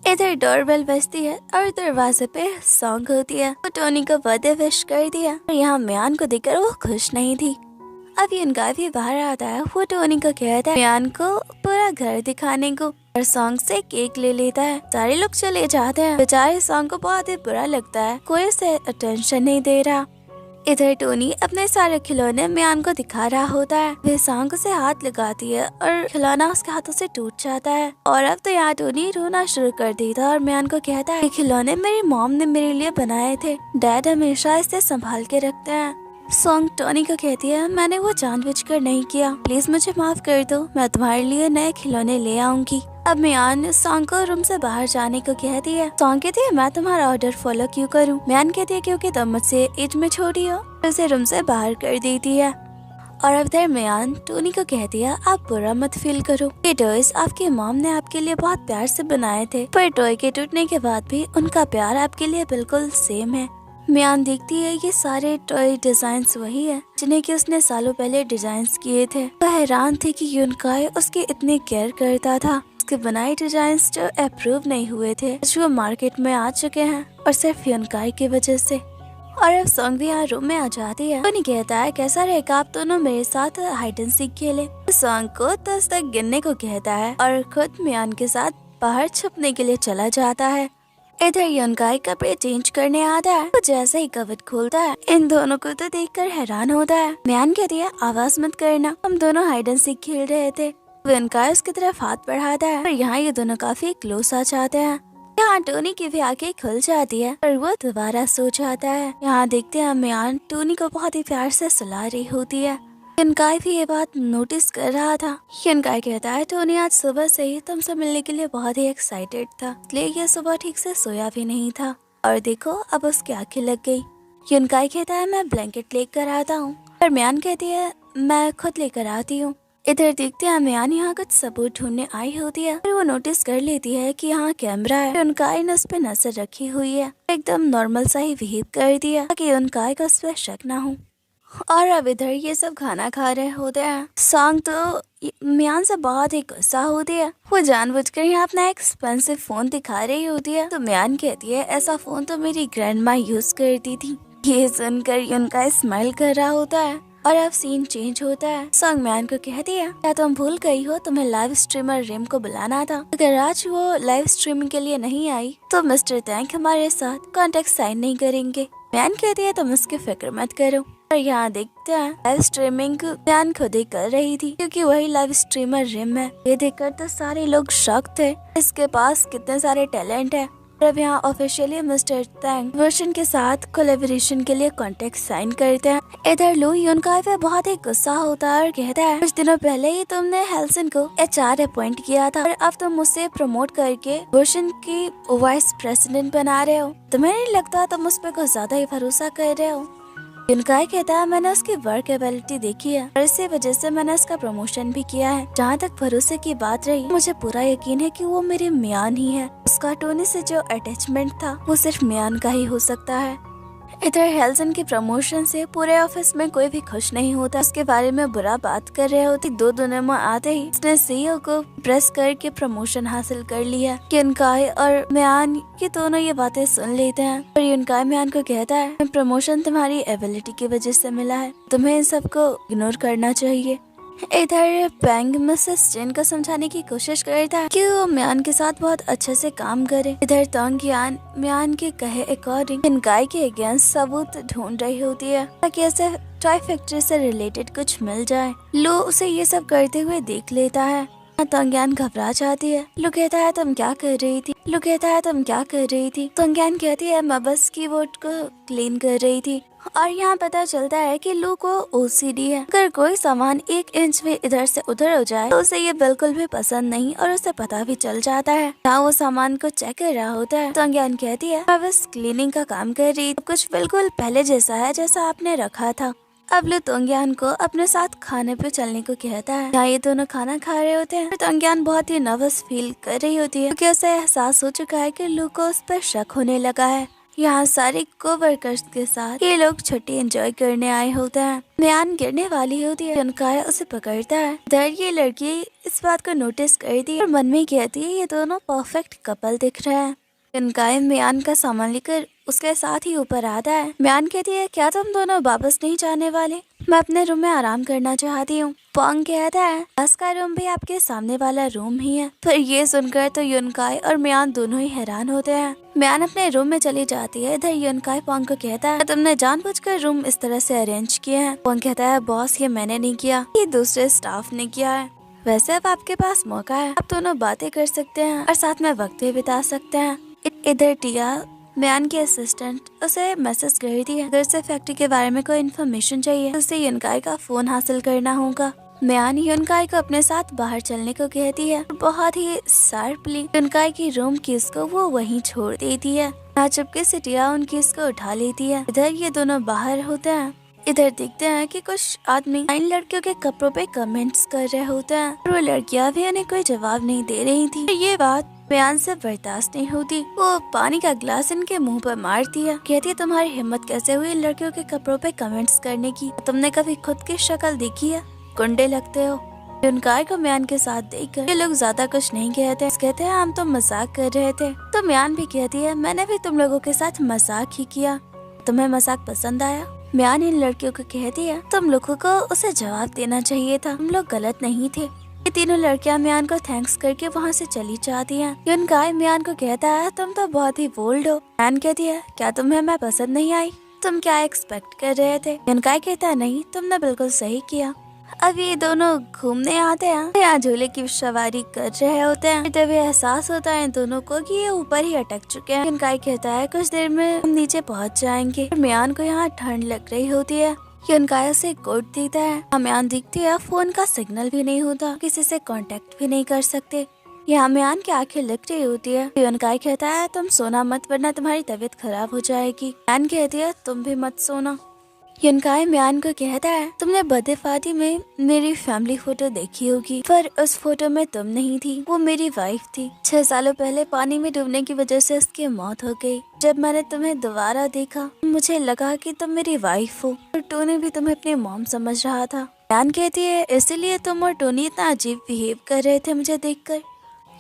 इधर डोरबेल बजती है और दरवाजे पे सॉन्ग होती है। वो टोनी को बर्थडे विश कर दिया और यहाँ मियान को देखकर वो खुश नहीं थी। अब युनकाई भी बाहर आता है। वो टोनी को कहता है मियान को पूरा घर दिखाने को और सॉन्ग से केक ले लेता है। सारे लोग चले जाते हैं। बेचारे सॉन्ग को बहुत ही बुरा लगता है, कोई उसे अटेंशन नहीं दे रहा। इधर टोनी अपने सारे खिलौने मियान को दिखा रहा होता है। वे सॉन्ग से हाथ लगाती है और खिलौना उसके हाथों से टूट जाता है। और अब तो यहाँ टोनी रोना शुरू कर देता और मियान को कहता है खिलौने मेरी मॉम ने मेरे लिए बनाए थे, डैड हमेशा इसे संभाल के रखते हैं। सॉन्ग टोनी को कहती है मैंने वो जानबूझकर नहीं किया, प्लीज मुझे माफ कर दो, मैं तुम्हारे लिए नए खिलौने ले आऊंगी। अब मियान सॉन्ग को रूम से बाहर जाने को कहती है। सॉन्ग कहती है मैं तुम्हारा ऑर्डर फॉलो क्यों करूं। मियान कहती है क्योंकि तुम मुझसे एज में छोटी हो। उसे रूम से बाहर कर देती है। और अब इधर मियान टोनी को कहती है आप बुरा मत फील करो, ये टॉयज आपकी मॉम ने आपके लिए बहुत प्यार से बनाए थे, पर टॉय के टूटने के बाद भी उनका प्यार आपके लिए बिल्कुल सेम है। मियान देखती है ये सारे टॉय डिजाइन्स वही है जिन्हें कि उसने सालों पहले डिजाइन्स किए थे। वह हैरान थी कि युनकाई उसकी इतनी केयर करता था। उसके बनाए डिजाइन्स जो अप्रूव नहीं हुए थे जो मार्केट में आ चुके हैं और सिर्फ युनकाई की वजह से। और अब सॉन्ग भी यहाँ रूम में आ जाती है। टोनी कहता है कैसा रहेगा आप दोनों मेरे साथ हाइड एंड सीक खेले। सॉन्ग को 10 तक गिनने को कहता है और खुद मियान के साथ बाहर छुपने के लिए चला जाता है। इधर युनकाई कपड़े चेंज करने आता है। तो जैसे ही कबट खोलता है इन दोनों को तो देखकर हैरान होता है। मियान कहती है आवाज मत करना, हम दोनों हाइड एंड सीक खेल रहे थे। युनकाई उसकी तरफ हाथ बढ़ाता है और यहाँ ये दोनों काफी क्लोज आ जाते हैं। यहाँ टोनी की भी आंखें खुल जाती है और वो दोबारा सो जाता है। यहाँ देखते हैं मियान टोनी को बहुत ही प्यार से सुला रही होती है। युनकाई भी ये बात नोटिस कर रहा था। युनकाई कहता है टोनी आज सुबह से ही तुमसे मिलने के लिए बहुत ही एक्साइटेड था, इसलिए ये सुबह ठीक से सोया भी नहीं था और देखो अब उसकी आंखें लग गई। युनकाई कहता है मैं ब्लैंकेट लेकर आता हूँ, पर म्यान कहती है मैं खुद लेकर आती हूँ। इधर देखते हैं म्यान यहाँ कुछ सबूत ढूंढने आई होती है और वो नोटिस कर लेती है कि यहाँ कैमरा है। युनकाई ने उस पर नजर रखी हुई है, एकदम नॉर्मल सा ही बिहेव कर दिया ताकि युनकाई को उस पर शक ना हो। और अब इधर ये सब खाना खा रहे होते हैं। सॉन्ग तो म्यान से बहुत ही गुस्सा होती है, वो जानबूझकर यहाँ अपना एक्सपेंसिव फोन दिखा रही होती है। तो म्यान कहती है ऐसा फोन तो मेरी ग्रैंडमा यूज करती थी। ये सुनकर युनकाई स्माइल कर रहा होता है और अब सीन चेंज होता है। सॉन्ग म्यान को कहती है क्या तुम भूल गई हो तुम्हें लाइव स्ट्रीमर रिम को बुलाना था, अगर आज वो लाइव स्ट्रीमिंग के लिए नहीं आई तो मिस्टर टैंक हमारे साथ कॉन्टेक्ट साइन नहीं करेंगे। म्यान कहती है तुम इसकी फिक्र मत करो। और यहाँ देखते हैं लाइव स्ट्रीमिंग म्यान खुद ही कर रही थी क्योंकि वही लाइव स्ट्रीमर रिम है। ये देखकर तो सारे लोग शॉक थे, इसके पास कितने सारे टैलेंट है। अब यहाँ ऑफिशियली मिस्टर टैंक वर्जन के साथ कोलैबोरेशन के लिए कॉन्ट्रैक्ट साइन करते हैं। इधर लू युनकाई पे बहुत ही गुस्सा होता है और कहता है कुछ दिनों पहले ही तुमने हेल्सन को HR अपॉइंट किया था और अब तुम मुझसे प्रमोट करके वर्जन की वाइस प्रेसिडेंट बना रहे हो। तुम्हें नहीं लगता तुम उस पर कुछ ज्यादा ही भरोसा कर रहे हो। युनकाई कहता है मैंने उसकी वर्क एबिलिटी देखी है और इसी वजह से मैंने उसका प्रमोशन भी किया है। जहाँ तक भरोसे की बात रही, मुझे पूरा यकीन है कि वो मेरे म्यान ही है। उसका टोनी से जो अटैचमेंट था वो सिर्फ म्यान का ही हो सकता है। इधर हेल्सन के प्रमोशन से पूरे ऑफिस में कोई भी खुश नहीं होता, उसके बारे में बुरा बात कर रहे होती। 2 दिनों में आते ही उसने CEO को प्रेस करके प्रमोशन हासिल कर लिया। युनकाई और म्यान ये दोनों ये बातें सुन लेते हैं और युनकाई म्यान को कहता है प्रमोशन तुम्हारी एबिलिटी की वजह से मिला है, तुम्हें इन सबको इग्नोर करना चाहिए। इधर बैंग मिसेस जेन को समझाने की कोशिश करता है कि वो म्यान के साथ बहुत अच्छे से काम करे। इधर तोंग यान म्यान के कहे अकॉर्डिंग युनकाई के अगेंस्ट सबूत ढूंढ रही होती है ताकि उसे टॉय फैक्ट्री से रिलेटेड कुछ मिल जाए। लू उसे ये सब करते हुए देख लेता है। तोंग्यान घबरा जाती है। लू कहता है तुम क्या कर रही थी? लू कहता है तुम क्या कर रही थी? तोंग्यान कहती है मैं बस कीबोर्ड को क्लीन कर रही थी। और यहाँ पता चलता है कि लू को OCD है। अगर कोई सामान 1 इंच भी इधर से उधर हो जाए तो उसे ये बिल्कुल भी पसंद नहीं और उसे पता भी चल जाता है। जहाँ वो सामान को चेक कर रहा होता है तोंग्यान कहती है मैं बस क्लीनिंग का काम कर रही, कुछ बिल्कुल पहले जैसा है जैसा आपने रखा था। अब लू तोंग्यान को अपने साथ खाने पे चलने को कहता है। यहाँ ये दोनों खाना खा रहे होते हैं। तोंग्यान बहुत ही नर्वस फील कर रही होती है क्योंकि उसे एहसास हो चुका है कि लू को उस पर शक होने लगा है। यहाँ सारे कोवर्कर्स के साथ ये लोग छुट्टी एंजॉय करने आए होते हैं। म्यान गिरने वाली होती है, युनकाई उसे पकड़ता है। इधर ये लड़की इस बात को नोटिस करती है और मन में कहती है ये दोनों परफेक्ट कपल दिख रहे हैं। युनकाई म्यान का सामान लेकर उसके साथ ही ऊपर आता है। म्यान कहती है क्या तुम दोनों वापस नहीं जाने वाले? मैं अपने रूम में आराम करना चाहती हूँ। पोंग कहता है बस का रूम भी आपके सामने वाला रूम ही है। फिर ये सुनकर तो युनकाई और म्यान दोनों ही हैरान होते हैं। म्यान अपने रूम में चली जाती है। इधर युनकाई पोंग को कहता है तुमने जानबूझकर रूम इस तरह से अरेंज किए हैं। पोंग कहता है बॉस ये मैंने नहीं किया, ये दूसरे स्टाफ ने किया है। वैसे अब आपके पास मौका है, आप दोनों बातें कर सकते हैं और साथ में वक्त भी बिता सकते हैं। इधर टिया म्यान की असिस्टेंट उसे मैसेज करती है अगर उसे फैक्ट्री के बारे में कोई इन्फॉर्मेशन चाहिए तो उसे युनकाई का फोन हासिल करना होगा। म्यान युनकाई को अपने साथ बाहर चलने को कहती है। बहुत ही शार्पली युनकाई की रूम कीज को वो वहीं छोड़ देती है। यहाँ चुपके से टिया उन कीज को उठा लेती है। इधर ये दोनों बाहर होते हैं। इधर देखते हैं कि कुछ आदमी इन लड़कियों के कपड़ों पे कमेंट्स कर रहे होते हैं और वो लड़कियां भी उन्हें कोई जवाब नहीं दे रही थी। ये बात म्यान से बर्दाश्त नहीं होती। वो पानी का ग्लास इनके मुंह पर मारती है। कहती है तुम्हारी हिम्मत कैसे हुई इन लड़कियों के कपड़ों पे कमेंट्स करने की? तुमने कभी खुद की शक्ल देखी है? गुंडे लगते हो। युनकाई को म्यान के साथ देखकर ये लोग ज्यादा कुछ नहीं कहते हैं हम तो मजाक कर रहे थे। तो म्यान भी कहती है मैंने भी तुम लोगों के साथ मजाक ही किया, तुम्हें मजाक पसंद आया? म्यान इन लड़कियों को कहती है तुम लोगों को उसे जवाब देना चाहिए था, तुम लोग गलत नहीं थे। ये तीनों लड़कियां म्यान को थैंक्स करके वहाँ से चली जाती हैं। युनकाई म्यान को कहता है तुम तो बहुत ही बोल्ड हो। म्यान कहती है क्या तुम्हें मैं पसंद नहीं आई? तुम क्या एक्सपेक्ट कर रहे थे? युनकाई कहता है नहीं, तुमने बिल्कुल सही किया। अब ये दोनों घूमने आते हैं, यहाँ झूले की सवारी कर रहे होते हैं। तब एहसास होता है इन दोनों को कि ये ऊपर ही अटक चुके हैं। युनकाई कहता है कुछ देर में हम नीचे पहुँच जाएंगे। म्यान को यहाँ ठंड लग रही होती है। युनकाय से कोड देता है। म्यान दिखती है, फोन का सिग्नल भी नहीं होता, किसी से कांटेक्ट भी नहीं कर सकते। यहाँ म्यान की आंखें लग रही होती है। युनकाय कहता है तुम सोना मत वरना तुम्हारी तबीयत खराब हो जाएगी। म्यान कहती है तुम भी मत सोना। युनकाय म्यान को कहता है तुमने बर्थडे पार्टी में मेरी फैमिली फोटो देखी होगी, पर उस फोटो में तुम नहीं थी, वो मेरी वाइफ थी। 6 सालों पहले पानी में डूबने की वजह से उसकी मौत हो गई। जब मैंने तुम्हें दोबारा देखा मुझे लगा कि तुम मेरी वाइफ हो और टोनी भी तुम्हें अपनी मॉम समझ रहा था। म्यान कहती है इसीलिए तुम और टोनी इतना अजीब बिहेव कर रहे थे मुझे देखकर।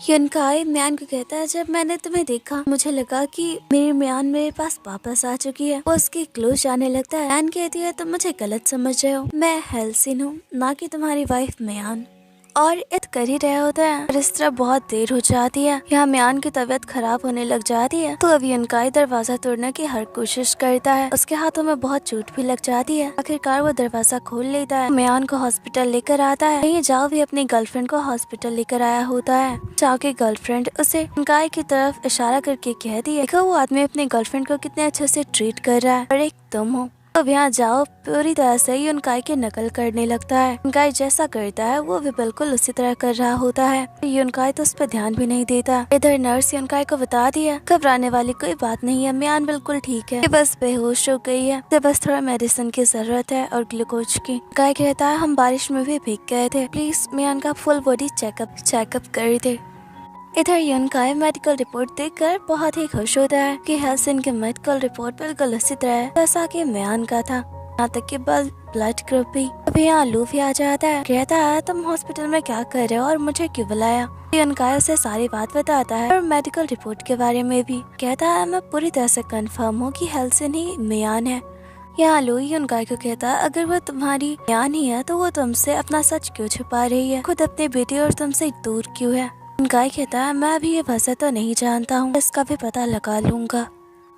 युनकाय म्यान को कहता है जब मैंने तुम्हें देखा मुझे लगा कि मेरी म्यान मेरे पास वापस आ चुकी है। वो उसके क्लोज जाने लगता है। म्यान कहती है तुम मुझे गलत समझ रहे हो, मैं हेलसिन हूँ ना कि तुम्हारी वाइफ म्यान। और इत कर ही रहा होता है और इस तरह बहुत देर हो जाती है। यहाँ म्यान की तबीयत खराब होने लग जाती है तो अब युनकाय दरवाजा तोड़ने की हर कोशिश करता है। उसके हाथों में बहुत चोट भी लग जाती है। आखिरकार वो दरवाजा खोल लेता है, म्यान को हॉस्पिटल लेकर आता है। यही जाओ भी अपनी गर्लफ्रेंड को हॉस्पिटल लेकर आया होता है। जाओ की गर्लफ्रेंड उसे युनकाय की तरफ इशारा करके कहती है देखो वो आदमी अपनी गर्लफ्रेंड को कितने अच्छे से ट्रीट कर रहा है और एक तुम हो। अब यहाँ जाओ पूरी तरह से युनकाय की नकल करने लगता है। युनकाय जैसा करता है वो भी बिल्कुल उसी तरह कर रहा होता है। युनकाय तो उस पर ध्यान भी नहीं देता। इधर नर्स युनकाय को बता दिया घबराने वाली कोई बात नहीं है, म्यान बिल्कुल ठीक है, ये बस बेहोश हो गई है, तो बस थोड़ा मेडिसिन की जरूरत है और ग्लूकोज की। युनकाय कहता है हम बारिश में भी भीग गए थे, प्लीज म्यान का फुल बॉडी चेकअप कर दे। इधर युनकाय मेडिकल रिपोर्ट देखकर बहुत ही खुश होता है कि हेलसिन की मेडिकल रिपोर्ट बिल्कुल उसी तरह है जैसा कि म्यान का था, यहाँ तक कि ब्लड ग्रुप भी। अभी यहाँ लूफी आ जाता है, कहता है तुम हॉस्पिटल में क्या कर रहे हो और मुझे क्यों बुलाया। युनकाय उसे सारी बात बताता है और मेडिकल रिपोर्ट के बारे में भी। कहता है मैं पूरी तरह से कंफर्म हूँ कि हेलसिन ही म्यान है। यहाँ लुई युनकाय को कहता है अगर वो तुम्हारी म्यान ही है तो वो तुमसे अपना सच क्यों छुपा रही है, खुद अपने बेटे और तुमसे दूर क्यों है। युनकाय कहता है मैं भी ये भाषा तो नहीं जानता हूँ, इसका भी पता लगा लूंगा।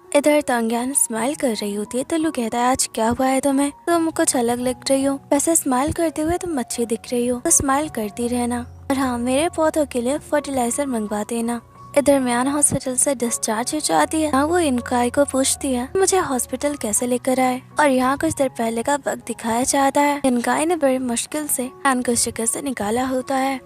इधर तंग्यान स्माइल कर रही होती है तो लू कहता है आज क्या हुआ है तुम्हें, तुम कुछ अलग लग रही हो, वैसे स्माइल करते हुए तुम अच्छी दिख रही हो, तो स्माइल करती रहना और हाँ मेरे पौधों के लिए फर्टिलाइजर मंगवा देना। इधर म्यान हॉस्पिटल से डिस्चार्ज हो जाती है। वो युनकाय को पूछती है मुझे हॉस्पिटल कैसे लेकर आए और यहाँ कुछ देर पहले का वक्त दिखाया जाता है। युनकाय ने बड़ी मुश्किल से म्यान को शिकस्त से निकाला होता है।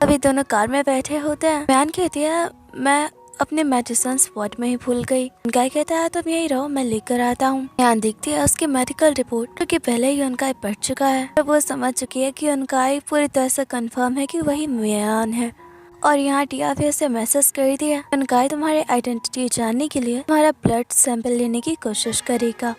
अभी दोनों कार में बैठे होते हैं। म्यान कहती है मैं अपने मेडिसिन वार्ड में ही भूल गई। युनकाय कहता है तुम यही रहो मैं लेकर आता हूँ। म्यान देखती है उसकी मेडिकल रिपोर्ट क्योंकि पहले ही युनकाय पढ़ चुका है और वो समझ चुकी है कि युनकाय पूरी तरह से कंफर्म है कि वही म्यान है। और यहाँ टिया भी उसे मैसेज कर दिया युनकाय तुम्हारी आइडेंटिटी जानने के लिए तुम्हारा ब्लड सैंपल लेने की कोशिश करेगा।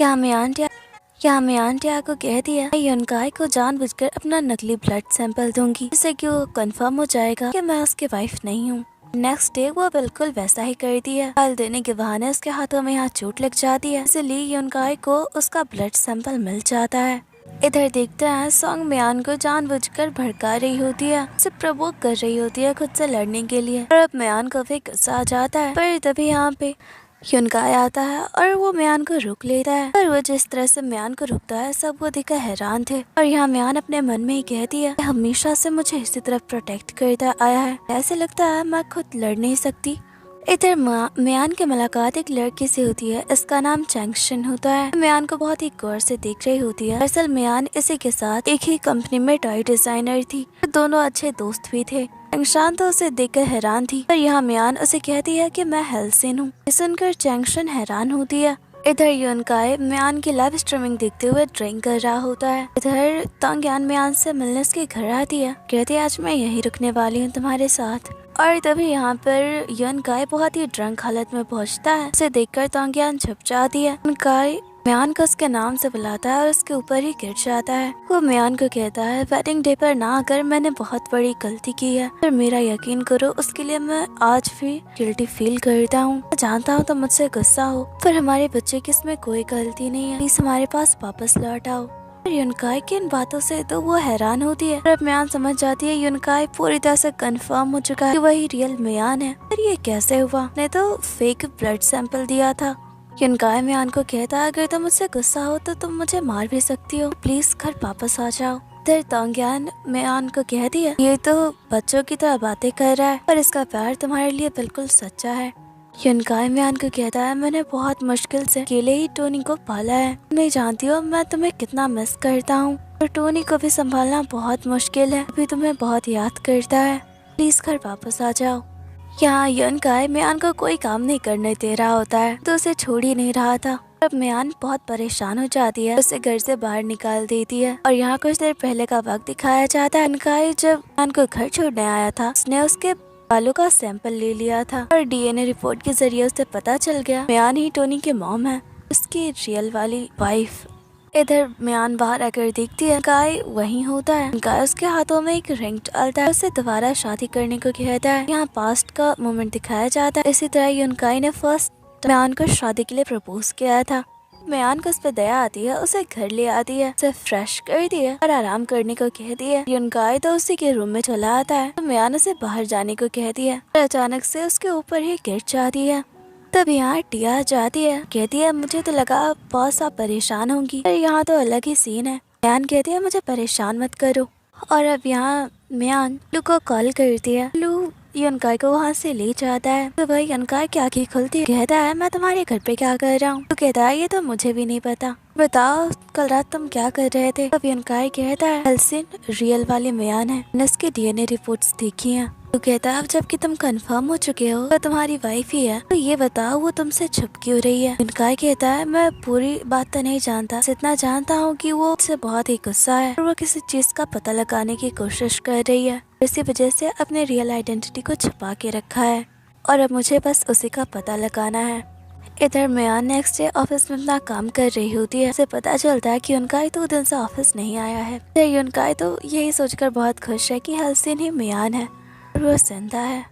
यहाँ म्यान टिया को कह दिया युनकाय को जानबूझकर अपना नकली ब्लड सैंपल दूंगी जिससे कि वो कंफर्म हो जाएगा कि मैं उसकी वाइफ नहीं हूँ। नेक्स्ट डे वो बिल्कुल वैसा ही कर दिया। फाइल देने के बहाने उसके हाथों में यहाँ चोट लग जाती है, इसलिए युनकाय को उसका ब्लड सैंपल मिल जाता है। इधर देखते हैं सॉन्ग म्यान को जानबूझकर भड़का रही होती है, उसे प्रवोक कर रही होती है खुद से लड़ने के लिए। और अब म्यान को भी गुस्सा आ जाता है, पर तभी यहाँ पे युनकाय आता है और वो म्यान को रोक लेता है। पर वो जिस तरह से म्यान को रोकता है सब वो देखकर हैरान थे। और यहाँ म्यान अपने मन में ही कहती है हमेशा से मुझे इसी तरह प्रोटेक्ट करता आया है, ऐसे लगता है मैं खुद लड़ नहीं सकती। इधर म्यान की मुलाकात एक लड़की से होती है, इसका नाम चैंगशन होता है। म्यान को बहुत ही गौर से देख रही होती है। दरअसल म्यान इसी के साथ एक ही कंपनी में टॉय डिजाइनर थी, दोनों अच्छे दोस्त भी थे। चैंगशन तो उसे देखकर हैरान थी, पर यहाँ म्यान उसे कहती है कि मैं हेलसिन हूँ। सुनकर चैंगशन हैरान होती है। इधर युनकाय म्यान की लाइव स्ट्रीमिंग देखते हुए ड्राइंग कर रहा होता है। इधर तंग्यान म्यान से मिलने उसके घर आती है, कहती है आज मैं यहीं रुकने वाली हूँ तुम्हारे साथ। और तभी यहाँ पर युनकाय बहुत ही ड्रंक हालत में पहुँचता है। उसे देखकर तंग्यान छुप जाती है। युनकाय म्यान को उसके नाम से बुलाता है और उसके ऊपर ही गिर जाता है। वो म्यान को कहता है वेडिंग डे पर ना आकर मैंने बहुत बड़ी गलती की है, पर मेरा यकीन करो उसके लिए मैं आज भी गिल्टी फील करता हूँ। मैं जानता हूँ तुम मुझसे गुस्सा हो, पर हमारे बच्चे की इसमें कोई गलती नहीं है, प्लीज हमारे पास वापस लौट आओ। युनकाय की इन बातों से तो वो हैरान होती है। अब म्यान समझ जाती है युनकाय पूरी तरह से कंफर्म हो चुका है कि वही रियल म्यान है। पर ये कैसे हुआ, ने तो फेक ब्लड सैंपल दिया था। युनकाय म्यान को कहता है अगर तुम मुझसे गुस्सा हो तो तुम मुझे मार भी सकती हो, प्लीज घर वापस आ जाओ। इधर तंग्यान म्यान को कह दिया ये तो बच्चों की तरह बातें कर रहा है, पर इसका प्यार तुम्हारे लिए बिल्कुल सच्चा है। युनकाई म्यान को कहता है, मैंने बहुत मुश्किल से अकेले ही टोनी को पाला है। नहीं जानती हो मैं तुम्हें कितना मिस करता हूँ और टोनी को भी संभालना बहुत मुश्किल है। अभी तुम्हें बहुत याद करता है, प्लीज घर वापस आ जाओ। यहाँ युनकाई म्यान को कोई काम नहीं करने दे रहा होता है तो उसे छोड़ ही नहीं रहा था। अब म्यान बहुत परेशान हो जाती है, उसे घर से बाहर निकाल देती है। और यहाँ कुछ देर पहले का वक्त दिखाया जाता है। युनकाई जब म्यान को घर छोड़ने आया था उसने उसके बालों का सैंपल ले लिया था और डीएनए रिपोर्ट के जरिए उसे पता चल गया म्यान ही टोनी के मॉम है, उसकी रियल वाली वाइफ। इधर म्यान बाहर आकर देखती है गाय वहीं होता है। गाय उसके हाथों में एक रिंग डालता है, उसे दोबारा शादी करने को कहता है। यहाँ पास्ट का मोमेंट दिखाया जाता है। इसी तरह युनकाई ने फर्स्ट म्यान को शादी के लिए प्रपोज किया था। म्यान को उस पर दया आती है, उसे घर ले आती है, उसे फ्रेश करती है और आराम करने को कहती है। युनकाई तो उसी के रूम में चला आता है तो म्यान उसे बाहर जाने को कहती है और अचानक से उसके ऊपर ही गिर जाती है। तब यहाँ टिया जाती है, कहती है मुझे तो लगा बहुत आप परेशान होंगी, पर यहाँ तो अलग ही सीन है। म्यान कहती है मुझे परेशान मत करो। और अब यहाँ म्यान लू को कॉल करती है। लू युनकाई को वहाँ से ले जाता है तो वही युनकाई की आँखें खुलती है, कहता है मैं तुम्हारे घर पे क्या कर रहा हूँ। तो कहता है ये तो मुझे भी नहीं पता, बताओ कल रात तुम क्या कर रहे थे। तब युनकाई कहता है हलसिन रियल वाले म्यान है, मैंने उसके डीएनए रिपोर्ट्स देखी हैं। तो कहता है अब जबकि तुम कंफर्म हो चुके हो तो तुम्हारी वाइफ ही है, तो ये बताओ वो तुमसे छुप क्यों रही है। युनकाई कहता है मैं पूरी बात तो नहीं जानता, इतना जानता हूँ कि वो उससे बहुत ही गुस्सा है और वो किसी चीज का पता लगाने की कोशिश कर रही है, इसी वजह से अपने रियल आइडेंटिटी को छुपा के रखा है और अब मुझे बस उसी का पता लगाना है। इधर म्यान नेक्स्ट डे ऑफिस में अपना काम कर रही होती है। उसे पता चलता है कि युनकाई 2 दिन से ऑफिस नहीं आया है। युनकाई तो यही सोचकर बहुत खुश है कि हलसिन ही म्यान है और वो जिंदा है।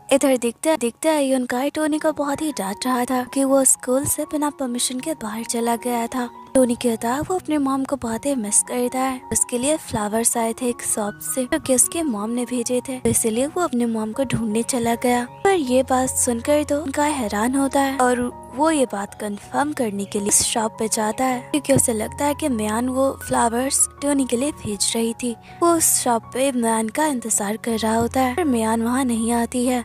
इधर दिखता है युनकाई टोनी को बहुत ही डांट रहा था कि वो स्कूल से बिना परमिशन के बाहर चला गया था। टोनी कहता है वो अपने मॉम को बहुत ही मिस करता है, उसके लिए फ्लावर्स आए थे एक शॉप से जो कि उसके मॉम ने भेजे थे, तो इसलिए वो अपने मॉम को ढूंढने चला गया। पर ये बात सुनकर तो युनकाई हैरान होता है और वो ये बात कंफर्म करने के लिए शॉप पे जाता है क्योंकि उसे लगता है कि म्यान वो फ्लावर्स टोनी के लिए भेज रही थी। वो उस शॉप पे म्यान का इंतजार कर रहा होता है पर म्यान वहाँ नहीं आती है।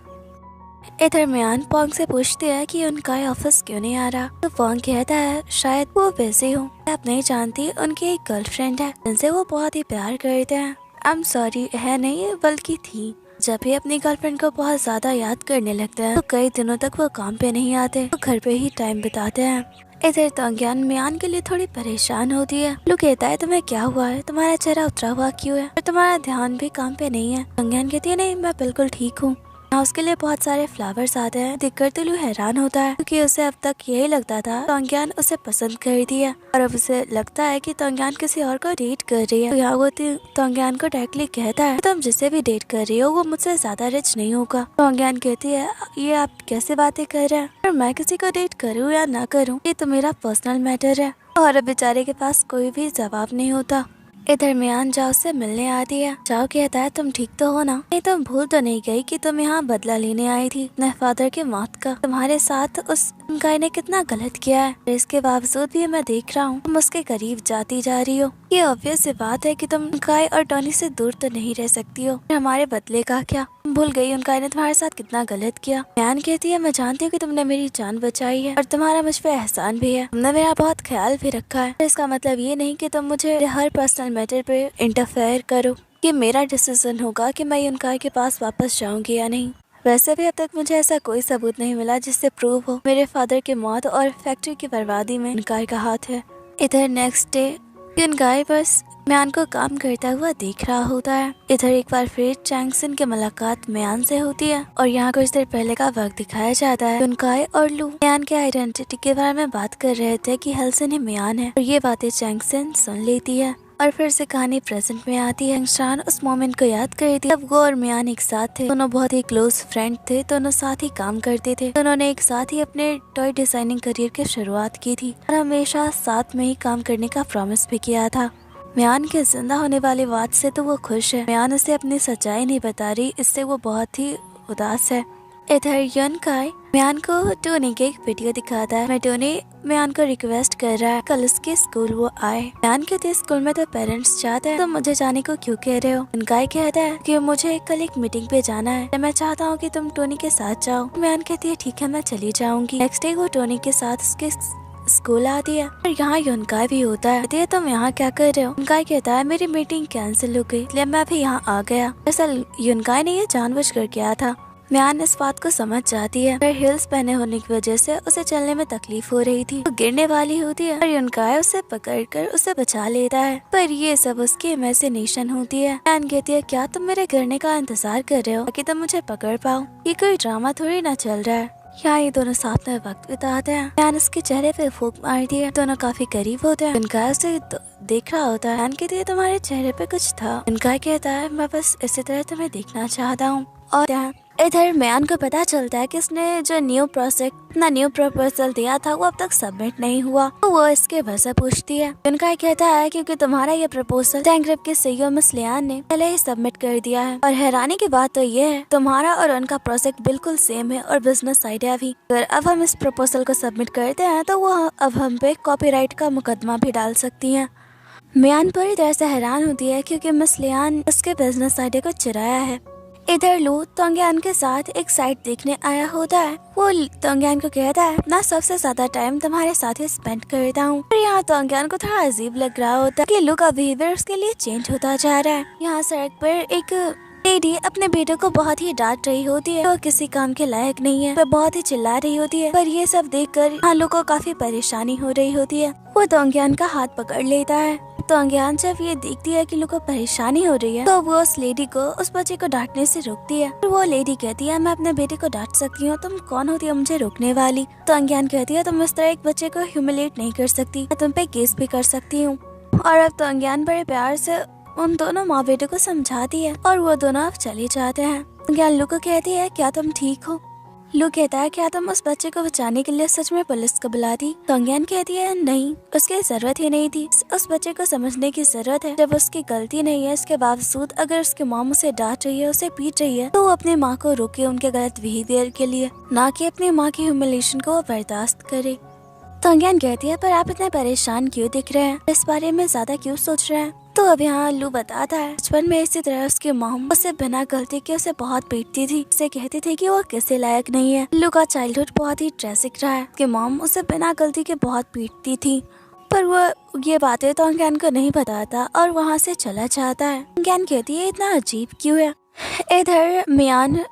इधर म्यान पोंग से पूछती है कि युनकाई ऑफिस क्यों नहीं आ रहा, तो पोंग कहता है शायद वो बिजी हो, आप नहीं जानती उनकी एक गर्लफ्रेंड है जिनसे वो बहुत ही प्यार करते हैं। आई एम सॉरी, है नहीं बल्कि थी। जब भी अपनी गर्लफ्रेंड को बहुत ज्यादा याद करने लगते हैं तो कई दिनों तक वो काम पे नहीं आते, वो घर पे ही टाइम बिताते हैं। इधर तोंगयान म्यान के लिए थोड़ी परेशान होती है। लू कहता है तुम्हें क्या हुआ है, तुम्हारा चेहरा उतरा हुआ क्यों है और तुम्हारा ध्यान भी काम पे नहीं है। तोंगयान कहती है नहीं मैं बिल्कुल ठीक हूँ। उसके लिए बहुत सारे फ्लावर्स आते हैं। देखकर तो लू हैरान होता है क्योंकि उसे अब तक यही लगता था तोंगयान उसे पसंद करती है और अब उसे लगता है कि तोंगयान किसी और को डेट कर रही है। तो यहाँ वो तोंगयान को डायरेक्टली कहता है तुम जिसे भी डेट कर रही हो वो मुझसे ज्यादा रिच नहीं होगा। तोंगयान कहती है ये आप कैसे बातें कर रहे हैं, और मैं किसी को डेट करूँ या ना करूँ ये तो मेरा पर्सनल मैटर है। और अब बेचारे के पास कोई भी जवाब नहीं होता। इधर म्यान जाओ से मिलने आती है। जाओ कहता है तुम ठीक तो हो ना, नहीं तुम भूल तो नहीं गई कि तुम यहाँ बदला लेने आई थी अपने फादर के मौत का। तुम्हारे साथ उस गाय ने कितना गलत किया है, इसके बावजूद भी मैं देख रहा हूँ तुम उसके करीब जाती जा रही हो। ये ऑब्वियस बात है कि तुम गाय और टोनी से दूर तो नहीं रह सकती हो। हमारे बदले का क्या, भूल गई उनका ने तुम्हारे साथ कितना गलत किया। म्यान कहती है मैं जानती हूँ कि तुमने मेरी जान बचाई है और तुम्हारा मुझ पे एहसान भी है, तुमने मेरा बहुत ख्याल भी रखा है। इसका मतलब ये नहीं कि तुम मुझे हर पर्सनल मैटर पे इंटरफेयर करो। ये मेरा डिसीजन होगा कि मैं उनका के पास वापस जाऊंगी या नहीं। वैसे भी अब तक मुझे ऐसा कोई सबूत नहीं मिला जिससे प्रूव हो मेरे फादर की मौत और फैक्ट्री की बर्बादी में युनकाई का हाथ है। इधर नेक्स्ट डे युनकाई बस म्यान को काम करता हुआ देख रहा होता है। इधर एक बार फिर चैंगसन की मुलाकात म्यान से होती है और यहाँ कुछ देर पहले का वक्त दिखाया जाता है। युनकाई और लू म्यान के आइडेंटिटी के बारे में बात कर रहे थे कि हलसन ही म्यान है और ये बातें चैंगसन सुन लेती है और फिर से कहानी प्रेजेंट में आती है। शान उस मोमेंट को याद कर रही थी जब वो और म्यान एक साथ थे। दोनों बहुत ही क्लोज फ्रेंड थे, दोनों साथ ही काम करते थे, दोनों ने एक साथ ही अपने टॉय डिजाइनिंग करियर की शुरुआत की थी और हमेशा साथ में ही काम करने का प्रॉमिस भी किया था। म्यान के जिंदा होने वाली बात से तो वो खुश है। म्यान उसे अपनी सच्चाई नहीं बता रही, इससे वो बहुत ही उदास है। इधर युनकाई म्यान को टोनी की एक वीडियो दिखाता है। मैं टोनी म्यान को रिक्वेस्ट कर रहा है कल उसके स्कूल वो आए। म्यान कहते हैं स्कूल में तो पेरेंट्स चाहते हैं, तो मुझे जाने को क्यों कह रहे हो। युनकाई कहता है कि मुझे कल एक मीटिंग पे जाना है, मैं चाहता हूँ कि तुम टोनी के साथ जाओ। म्यान कहती है ठीक है मैं चली जाऊंगी। नेक्स्ट डे वो टोनी के साथ उसके स्कूल आती है और यहाँ युनकाई भी होता है। कहती है तुम यहाँ क्या कर रहे हो। युनकाई कहता है मेरी मीटिंग कैंसिल हो गई इसलिए मैं भी यहाँ आ गया। दरअसल युनकाई ने ये जानबूझकर किया था। म्यान इस बात को समझ जाती है, पर हिल्स पहने होने की वजह से उसे चलने में तकलीफ हो रही थी। वो गिरने वाली होती है और युनकाई उसे पकड़कर उसे बचा लेता है, पर ये सब उसकी इमेजिनेशन होती है। म्यान कहती है क्या तुम मेरे गिरने का इंतजार कर रहे हो ताकि तुम मुझे पकड़ पाओ। ये कोई ड्रामा थोड़ी ना चल रहा है। यहाँ ये दोनों साथ में वक्त बिताते हैं। म्यान उसके चेहरे पे फूंक मारती है, दोनों काफी करीब होते हैं। युनकाई उसे देख रहा होता है। म्यान कहती है तुम्हारे चेहरे पे कुछ था। युनकाई कहता है मैं बस इसी तरह तुम्हें देखना चाहता हूँ। और इधर म्यान को पता चलता है कि उसने जो न्यू प्रपोजल दिया था वो अब तक सबमिट नहीं हुआ, तो वो इसके वजह पूछती है। युनकाई कहता है क्योंकि तुम्हारा ये प्रपोजल टैंक ग्रुप के सीईओ मिस लियान ने पहले ही सबमिट कर दिया है। और हैरानी की बात तो ये है तुम्हारा और उनका प्रोजेक्ट बिल्कुल सेम है और बिजनेस आइडिया भी। अगर अब हम इस प्रपोजल को सबमिट करते हैं तो वो अब हम पे कॉपीराइट का मुकदमा भी डाल सकती है। म्यान पूरी तरह से हैरान होती है क्योंकि मिस लियान उसके बिजनेस आइडिया को चुराया है। इधर लू तोंगयान के साथ एक साइट देखने आया होता है। वो तोंगयान को कहता है अपना सबसे ज्यादा टाइम तुम्हारे साथ ही स्पेंड करता हूँ। और यहाँ तोंगयान को थोड़ा अजीब लग रहा होता है कि लू का बिहेवियर उसके लिए चेंज होता जा रहा है। यहाँ सड़क पर एक लेडी अपने बेटे को बहुत ही डांट रही होती है। वो किसी काम के लायक नहीं है, वह बहुत ही चिल्ला रही होती है। पर ये सब देखकर यहाँ लू को काफी परेशानी हो रही होती है। वो तोंगयान का हाथ पकड़ लेता है। तोंगयान जब ये देखती है कि लू को परेशानी हो रही है तो वो उस लेडी को उस बच्चे को डांटने से रोकती है। और वो लेडी कहती है मैं अपने बेटे को डांट सकती हूँ, तुम कौन होती है मुझे रोकने वाली। तोंगयान कहती है तुम इस तरह एक बच्चे को ह्यूमिलेट नहीं कर सकती, मैं तुम पे केस भी कर सकती हूँ। और अब तोंगयान बड़े प्यार से उन दोनों माँ बेटे को समझाती है और वो दोनों अब चले जाते हैं। तोंगयान लू को कहती है क्या तुम ठीक हो। लू कहता है क्या तुम उस बच्चे को बचाने के लिए सच में पुलिस को बुला दी। तोंगयान कहती है नहीं, उसकी जरूरत ही नहीं थी। उस बच्चे को समझने की जरूरत है जब उसकी गलती नहीं है इसके बावजूद अगर उसकी माँ उसे डांट रही है, उसे पीट रही है, तो वो अपनी माँ को रोके उनके गलत बिहेवियर के लिए, ना कि अपनी माँ की ह्यूमिलेशन को बर्दाश्त करे। तोंगयान कहती है पर आप इतने परेशान क्यों दिख रहे हैं, इस बारे में ज्यादा क्यों सोच रहे हैं। तो अब यहाँ लू बताता है बचपन में इसी तरह उसकी मॉम उसे बिना गलती के उसे बहुत पीटती थी, उसे कहती थी कि वो किसी लायक नहीं है। लू का चाइल्डहुड बहुत ही ट्रेजिक रहा है। उसकी मॉम उसे बिना गलती के बहुत पीटती थी, पर वो ये बातें तोंगयान को नहीं बताता और वहाँ से चला जाता है। तोंगयान कहती है इतना अजीब क्यों है। इधर म्यान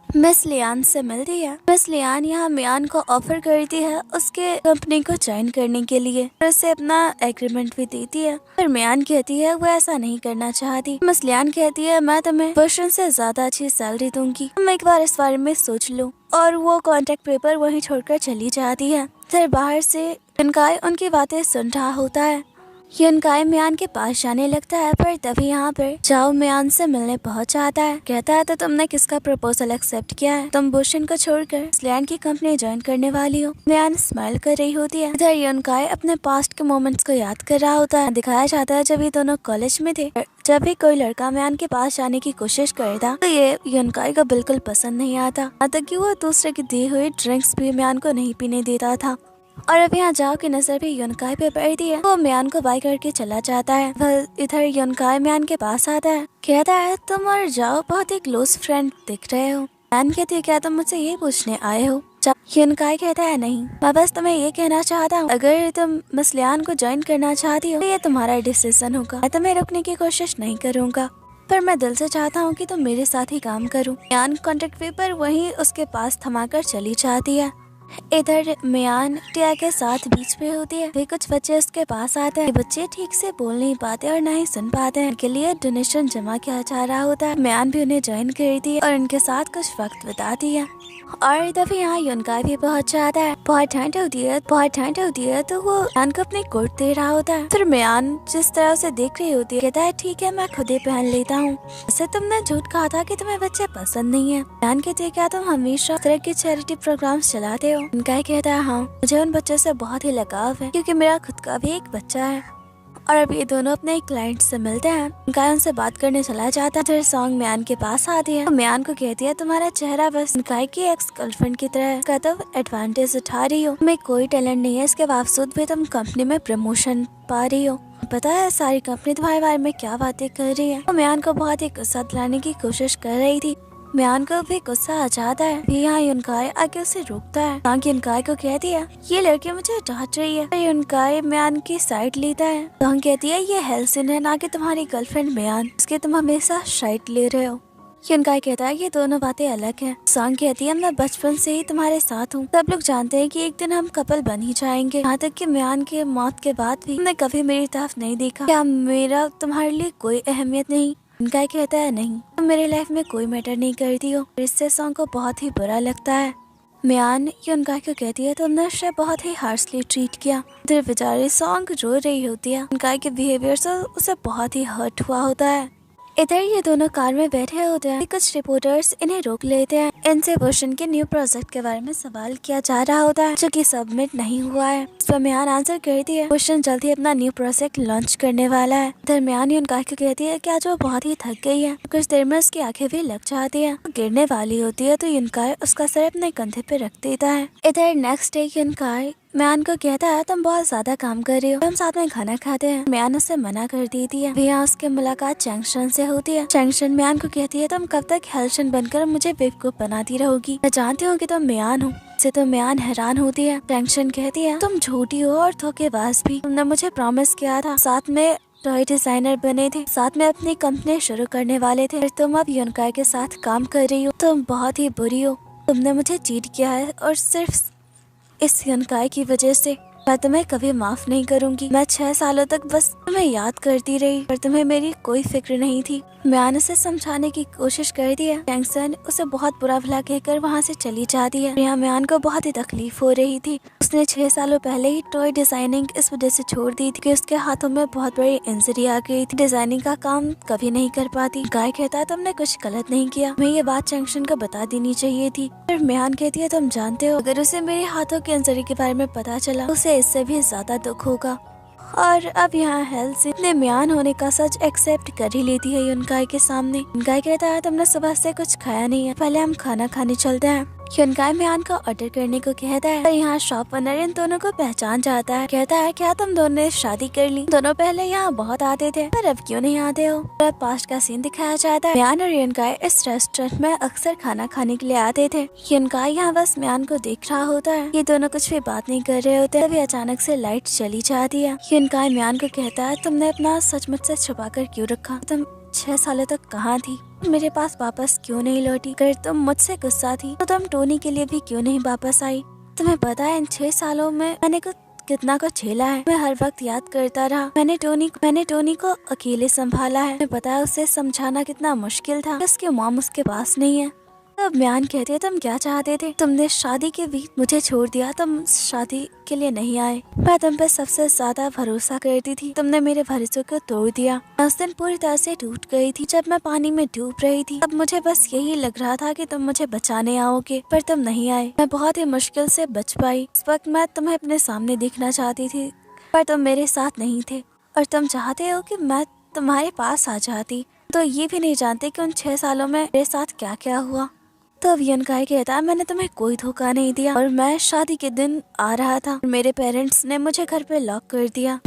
मिस लियान से मिलती है। मिस लियान यहाँ म्यान को ऑफर करती है उसके कंपनी को ज्वाइन करने के लिए और उसे अपना एग्रीमेंट भी देती है, पर म्यान कहती है वो ऐसा नहीं करना चाहती। मिस लियान कहती है मैं तुम्हें वर्षन से ज्यादा अच्छी सैलरी दूंगी, तुम एक बार इस बारे में सोच लो। और वो कॉन्ट्रैक्ट पेपर वहीं छोड़कर चली जाती है। फिर बाहर से युनकाई उनकी बातें सुन रहा होता है। युनकाई म्यान के पास जाने लगता है, पर तभी यहाँ पर जाओ म्यान से मिलने पहुँच आता है। कहता है तो तुमने किसका प्रपोजल एक्सेप्ट किया है, तुम बुशन को छोड़कर स्लैंड की कंपनी ज्वाइन करने वाली हो। म्यान स्माइल कर रही होती है। इधर युनकाई अपने पास्ट के मोमेंट्स को याद कर रहा होता है। दिखाया जाता है जब ये दोनों कॉलेज में थे, जब भी कोई लड़का म्यान के पास जाने की कोशिश करता तो ये युनकाई को बिल्कुल पसंद नहीं आता, यहाँ तक कि वो दूसरे की दी हुई ड्रिंक्स भी म्यान को नहीं पीने देता था। और अब यहाँ जाओ की नजर भी युनकाई पे पड़ती है। वो म्यान को बाय करके चला जाता है। इधर युनकाई म्यान के पास आता है, कहता है तुम और जाओ बहुत ही क्लोज फ्रेंड दिख रहे हो। म्यान कहती है क्या तुम मुझसे ये पूछने आए हो। युनकाई कहता है नहीं, मैं बस तुम्हें ये कहना चाहता हूँ अगर तुम मिस लियान को ज्वाइन करना चाहती हो तो ये तुम्हारा डिसीजन होगा, मैं तुम्हें रोकने की कोशिश नहीं करूँगा, पर मैं दिल से चाहता हूँ कि तुम मेरे साथ ही काम करो। म्यान कॉन्ट्रैक्ट पेपर वहीं उसके पास थमाकर चली जाती है। इधर म्यान टिया के साथ बीच पे होती है। वे कुछ बच्चे उसके पास आते हैं। बच्चे ठीक से बोल नहीं पाते और ना ही सुन पाते हैं। इनके लिए डोनेशन जमा किया जा रहा होता है। म्यान भी उन्हें ज्वाइन करती है और इनके साथ कुछ वक्त बिताती है। और तभी यहाँ युनकाई भी पहुँच जाता है। बहुत ठंड होती है तो वो म्यान को अपनी कोट दे रहा होता है। फिर म्यान जिस तरह से देख रही होती है कहता है ठीक है मैं खुद ही पहन लेता हूँ। वैसे तुमने झूठ कहा था कि तुम्हें बच्चे पसंद नहीं है। म्यान कहती है क्या तुम हमेशा इस तरह के चैरिटी प्रोग्राम्स चलाते हो। युनकाई कहता है हाँ, मुझे उन बच्चों से बहुत ही लगाव है क्योंकि मेरा खुद का भी एक बच्चा है। और अब ये दोनों अपने क्लाइंट से मिलते हैं। गाय उनसे बात करने चला जाता है। फिर सॉन्ग म्यान के पास आती है। म्यान को कहती है तुम्हारा चेहरा बस गाय की एक्स गर्लफ्रेंड की तरह है, का तुम एडवांटेज उठा रही हो। तुम्हें कोई टैलेंट नहीं है, इसके बावजूद भी तुम कंपनी में प्रमोशन पा रही हो। पता है सारी कंपनी तुम्हारे बारे में क्या बातें कर रही है। म्यान को बहुत ही गुस्सा दिलाने की कोशिश कर रही थी। म्यान को भी गुस्सा आ जाता है। यहाँ युनकाई आके उसे रोकता है। ताकि युनकाई को कहती है ये लड़की मुझे डांट रही है। युनकाई म्यान की साइड लेता है। तो कहती है ये हेल्सिन है, ना कि तुम्हारी गर्लफ्रेंड म्यान, इसके तुम हमेशा साइड ले रहे हो। युनकाई कहता है ये दोनों बातें अलग हैं। सांग कहती है मैं बचपन से ही तुम्हारे साथ हूँ। सब लोग जानते हैं कि एक दिन हम कपल बन ही जाएंगे। यहाँ तक कि म्यान के मौत के बाद भी तुमने कभी मेरी तरफ नहीं देखा। क्या मेरा तुम्हारे लिए कोई अहमियत नहीं? युनकाई कहता है नहीं, तुम मेरे लाइफ में कोई मैटर नहीं करती हो। इससे सॉन्ग को बहुत ही बुरा लगता है। म्यान युनकाई को कहती है तुमने उसे बहुत ही हार्शली ट्रीट किया। इधर बेचारी सॉन्ग रो रही होती है। युनकाई के बिहेवियर से उसे बहुत ही हर्ट हुआ होता है। इधर ये दोनों कार में बैठे होते हैं। कुछ रिपोर्टर्स इन्हें रोक लेते हैं। इनसे वोशन के न्यू प्रोजेक्ट के बारे में सवाल किया जा रहा होता है जो कि सबमिट नहीं हुआ है। इस पर म्यान आंसर करती है वोशन जल्द ही अपना न्यू प्रोजेक्ट लॉन्च करने वाला है। इधर म्यान युनकाई को कहती है कि आज वो बहुत ही थक गई है। कुछ देर में उसकी आंखें भी लग जाती है, गिरने वाली होती है। तो युनकाई उसका सर अपने कंधे पे रख देता है। इधर नेक्स्ट डे युनकाई म्यान को कहता है तुम बहुत ज्यादा काम कर रही हो, हम साथ में खाना खाते हैं। म्यान उससे मना कर देती है। यहाँ उसकी मुलाकात चैंगशन से होती है। चैंगशन म्यान को कहती है तुम कब तक हेल्शन बनकर मुझे बेवकूफ बनाती रहोगी, मैं जानती हूँ कि तुम म्यान हो। से तो म्यान हैरान होती है। चैंगशन कहती है तुम झूठी हो और धोखेबाज भी। तुमने मुझे प्रॉमिस किया था, साथ में टॉय डिजाइनर बने थे, साथ में अपनी कंपनी शुरू करने वाले थे। तुम अब युनकाई के साथ काम कर रही हो, तुम बहुत ही बुरी हो। तुमने मुझे चीट किया है और सिर्फ इस युनकाई की वजह से मैं तुम्हें कभी माफ नहीं करूंगी। मैं 6 सालों तक बस तुम्हें याद करती रही, पर तुम्हें मेरी कोई फिक्र नहीं थी। म्यान उसे समझाने की कोशिश करती है। चैंगसन उसे बहुत बुरा भला कहकर वहाँ से चली जाती है। यहाँ म्यान को बहुत ही तकलीफ हो रही थी। उसने 6 सालों पहले ही टॉय डिजाइनिंग इस वजह से छोड़ दी थी कि उसके हाथों में बहुत बड़ी इंजरी आ गई थी। डिजाइनिंग का काम कभी नहीं कर पाती। गाय कहता है तुमने कुछ गलत नहीं किया, मैं ये बात चैंगसन को बता देनी चाहिए थी। फिर म्यान कहती है तुम जानते हो अगर उसे मेरे हाथों की इंजरी के बारे में पता चला उसे इससे भी ज्यादा दुख होगा। और अब यहाँ हेल्सिन ने म्यान होने का सच एक्सेप्ट कर ही लेती है युनकाई के सामने। युनकाई कहता है तुमने सुबह से कुछ खाया नहीं है, पहले हम खाना खाने चलते हैं। युनकाई म्यान को ऑर्डर करने को कहता है। यहाँ शॉप ओनर इन दोनों को पहचान जाता है। कहता है क्या तुम दोनों ने शादी कर ली? दोनों पहले यहाँ बहुत आते थे पर अब क्यों नहीं आते हो? अब पास्ट का सीन दिखाया जाता है। म्यान और युनकाई इस रेस्टोरेंट में अक्सर खाना खाने के लिए आते थे। युनकाई यहाँ बस म्यान को देख रहा होता है। ये दोनों कुछ भी बात नहीं कर रहे होते। तभी अचानक से लाइट चली जाती है। युनकाई म्यान को कहता है तुमने अपना सच मुझसे छुपा कर क्यों रखा? तुम 6 सालों तक कहाँ थी? मेरे पास वापस क्यों नहीं लौटी? अगर तुम मुझसे गुस्सा थी तो तुम टोनी के लिए भी क्यों नहीं वापस आई? तुम्हें पता है इन 6 सालों में मैंने कितना कुछ झेला है। मैं हर वक्त याद करता रहा। मैंने टोनी को अकेले संभाला है। मैं पता है उसे समझाना कितना मुश्किल था। उसकी मॉम उसके पास नहीं है। तब म्यान कहते है तुम क्या चाहते थे? तुमने शादी के बीच मुझे छोड़ दिया, तुम शादी के लिए नहीं आए। मैं तुम पे सबसे ज्यादा भरोसा करती थी, तुमने मेरे भरोसे को तोड़ दिया। मैं उस दिन पूरी तरह से टूट गई थी जब मैं पानी में डूब रही थी। अब मुझे बस यही लग रहा था कि तुम मुझे बचाने आओगे, पर तुम नहीं आए। मैं बहुत ही मुश्किल से बच पाई। इस वक्त मैं तुम्हें अपने सामने देखना चाहती थी पर तुम मेरे साथ नहीं थे। और तुम चाहते हो कि मैं तुम्हारे पास आ जाती, तो ये भी नहीं जानते कि उन 6 सालों में मेरे साथ क्या क्या हुआ। तो अब युनकाई कहता है मैंने तुम्हें कोई धोखा नहीं दिया और मैं शादी के दिन आ रहा था। मेरे पेरेंट्स ने मुझे घर पे लॉक कर दिया।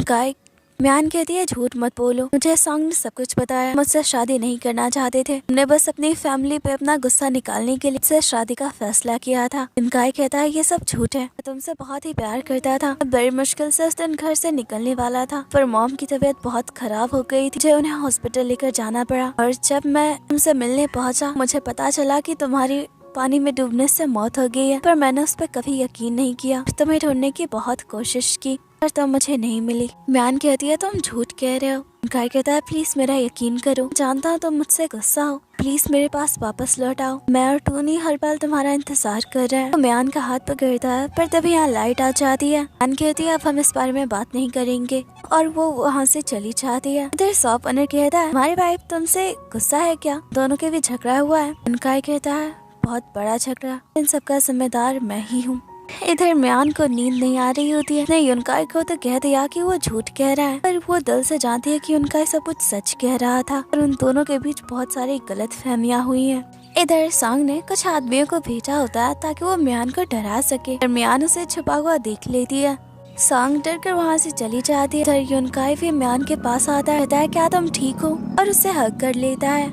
म्यान कहती है झूठ मत बोलो, मुझे सॉन्ग ने सब कुछ बताया। मुझसे शादी नहीं करना चाहते थे, हमने बस अपनी फैमिली पे अपना गुस्सा निकालने के लिए शादी का फैसला किया था। युनकाई कहता है ये सब झूठ है, मैं तुमसे बहुत ही प्यार करता था। बड़ी मुश्किल से उस दिन घर से निकलने वाला था पर मॉम की तबीयत बहुत खराब हो गई थी, मुझे उन्हें हॉस्पिटल लेकर जाना पड़ा। और जब मैं तुमसे मिलने पहुँचा मुझे पता चला कि तुम्हारी पानी में डूबने से मौत हो गई है, पर मैंने उस पर कभी यकीन नहीं किया। तुम्हें ढूंढने की बहुत कोशिश की पर तुम मुझे नहीं मिली। म्यान कहती है तुम झूठ कह रहे हो। गाय कहता है प्लीज मेरा यकीन करो, जानता हूँ तुम मुझसे गुस्सा हो, प्लीज मेरे पास वापस लौट आओ। मैं और टोनी हर पल तुम्हारा इंतजार कर रहे हैं। तो म्यान का हाथ पकड़ता है पर तभी यहाँ लाइट आ जाती है। म्यान कहती है अब हम इस बारे में बात नहीं करेंगे और वो वहाँ से चली जाती है। इधर शॉप ओनर कहता है हमारी वाइफ तुमसे गुस्सा है क्या? दोनों के भी झगड़ा हुआ है। गाय कहता है बहुत बड़ा झगड़ा, इन सबका जिम्मेदार मैं ही हूँ। इधर म्यान को नींद नहीं आ रही होती है। नहीं, युनकाई को तो कह दिया कि वो झूठ कह रहा है, पर वो दिल से जानती है कि युनकाई सब कुछ सच कह रहा था और उन दोनों के बीच बहुत सारी गलतफहमियां हुई हैं। इधर सांग ने कुछ आदमियों को भेजा होता है ताकि वो म्यान को डरा सके, और म्यान उसे छुपा हुआ देख लेती है। सांग डर कर वहाँ से चली जाती है। इधर युनकाई भी म्यान के पास आता है, कहता है क्या तुम ठीक हो, और उससे हग कर लेता है।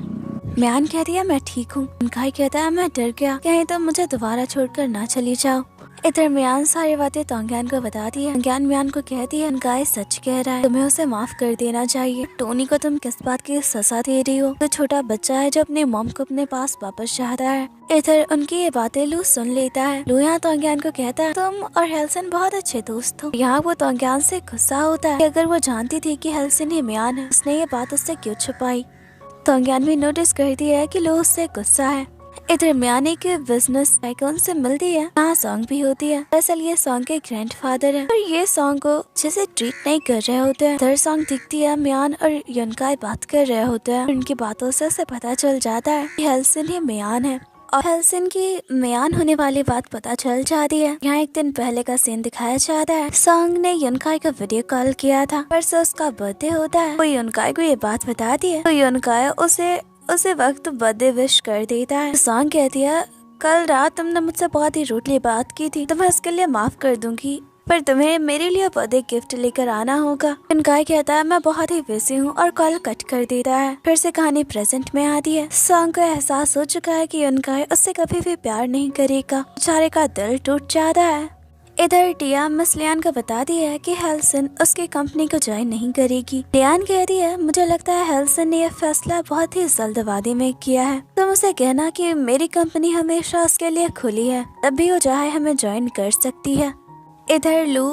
म्यान कहती है मैं ठीक हूँ। युनकाई कहता है मैं डर गया, कहीं तुम मुझे दोबारा छोड़कर ना चली जाओ। इधर म्यान सारी बातें तोंग्यान को बताती है। तोंग्यान म्यान को कहती है युनकाई सच कह रहा है, तुम्हें उसे माफ कर देना चाहिए। टोनी को तुम किस बात की सजा दे रही हो? तो छोटा बच्चा है जो अपनी मॉम को अपने पास वापस चाहता है। इधर उनकी ये बातें लू सुन लेता है। लू यहाँ तोंग्यान को कहता है तुम और हेल्सन बहुत अच्छे दोस्त हो। यहाँ वो तोंग्यान से गुस्सा होता है कि अगर वो जानती थी कि हेल्सन ही म्यान है, उसने ये बात उससे क्यों छुपाई। तोंग्यान भी नोटिस करती है कि लू उससे गुस्सा है। इधर म्यान के बिजनेस टाइकून से मिलती है। यहाँ सॉन्ग भी होती है। दरअसल ये सॉन्ग के ग्रैंडफादर है और ये सॉन्ग को जैसे ट्रीट नहीं कर रहे होते हैं। इधर सॉन्ग दिखती है, म्यान और युनकाई बात कर रहे होते हैं। उनकी बातों से उसे पता चल जाता है कि हेल्सन ही म्यान है और हेल्सन की म्यान होने वाली बात पता चल जाती है। यहाँ एक दिन पहले का सीन दिखाया जाता है। सॉन्ग ने युनकाई को वीडियो कॉल किया था, परसों उसका बर्थडे होता है। वो युनकाई को ये बात बताती है तो युनकाई उसे वक्त बर्थडे विश कर देता है। सॉन्ग कहती है कल रात तुमने मुझसे बहुत ही रूडली बात की थी, तो मैं इसके लिए माफ कर दूंगी, पर तुम्हें मेरे लिए बर्थडे गिफ्ट लेकर आना होगा। युनकाई कहता है मैं बहुत ही बिजी हूँ और कॉल कट कर देता है। फिर से कहानी प्रेजेंट में आती है। सॉन्ग को एहसास हो चुका है कि युनकाई उससे कभी भी प्यार नहीं करेगा। बेचारे का दिल टूट जाता है। इधर टिया मिस लियान को बताती है कि हेल्सन उसकी कंपनी को ज्वाइन नहीं करेगी। लियान कहती है मुझे लगता है हेल्सन ने यह फैसला बहुत ही जल्दबाजी में किया है। तुम उसे कहना कि मेरी कंपनी हमेशा उसके लिए खुली है, तब भी वो चाहे हमें ज्वाइन कर सकती है। इधर लू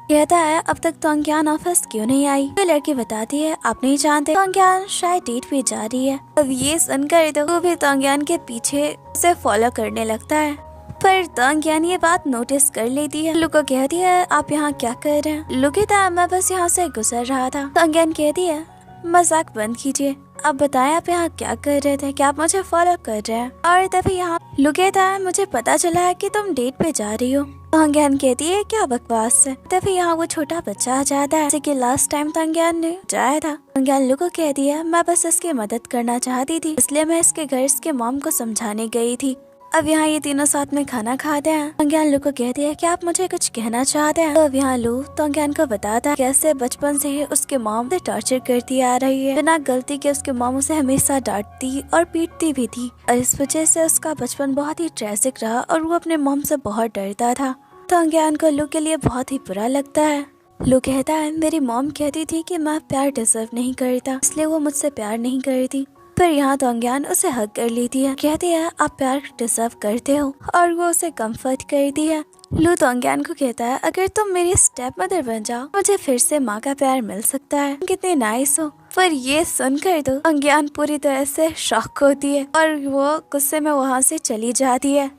कहता है अब तक तोंग्यान ऑफिस क्यों नहीं आई। तो लड़की बताती है आप नहीं जानते, तोंग्यान शायद डेट पे जा रही है। अब ये सुनकर तो वो भी तोंग्यान के पीछे उसे फॉलो करने लगता है, पर तोंग्यान ये बात नोटिस कर लेती है। लू को कहती है आप यहाँ क्या कर रहे हैं। लू कहता है मैं बस यहाँ से गुजर रहा था। तोंग्यान कहती है मजाक बंद कीजिए, अब बताएं आप यहाँ क्या कर रहे थे, क्या आप मुझे फॉलो कर रहे हैं। और तभी यहाँ लू कहता है मुझे पता चला है कि तुम डेट पे जा रही हो। तोंग्यान कहती है क्या बकवास है। तभी यहाँ वो छोटा बच्चा आ जाता है जैसे कि लास्ट टाइम तोंग्यान ने जाया था। तोंग्यान लू को कहती है मैं बस इसकी मदद करना चाहती थी, इसलिए मैं इसके घर इसके मॉम को समझाने गई थी। अब यहाँ ये तीनों साथ में खाना खाते हैं। तोंग्यान लू को कहती है क्या आप मुझे कुछ कहना चाहते हैं। तो अब यहाँ लू तोंग्यान को बताता है कैसे बचपन से ही उसके मॉम से टॉर्चर करती आ रही है। बिना गलती के उसके मॉम उसे हमेशा डांटती और पीटती भी थी, और इस वजह से उसका बचपन बहुत ही ट्रेजिक रहा और वो अपने मॉम से बहुत डरता था। तोंग्यान को लू के लिए बहुत ही बुरा लगता है। लू कहता है मेरी मॉम कहती थी कि मैं प्यार डिजर्व नहीं करता, इसलिए वो मुझसे प्यार नहीं करती। पर यहाँ तोंग्यान उसे हक कर लेती है, कहती है आप प्यार डिजर्व करते हो, और वो उसे कंफर्ट करती है। लू तोंग्यान को कहता है अगर तुम मेरी स्टेप मदर बन जाओ मुझे फिर से माँ का प्यार मिल सकता है, कितने नाइस हो। पर ये सुनकर तो तोंग्यान पूरी तरह से शॉक होती है और वो गुस्से में वहाँ से चली जाती है।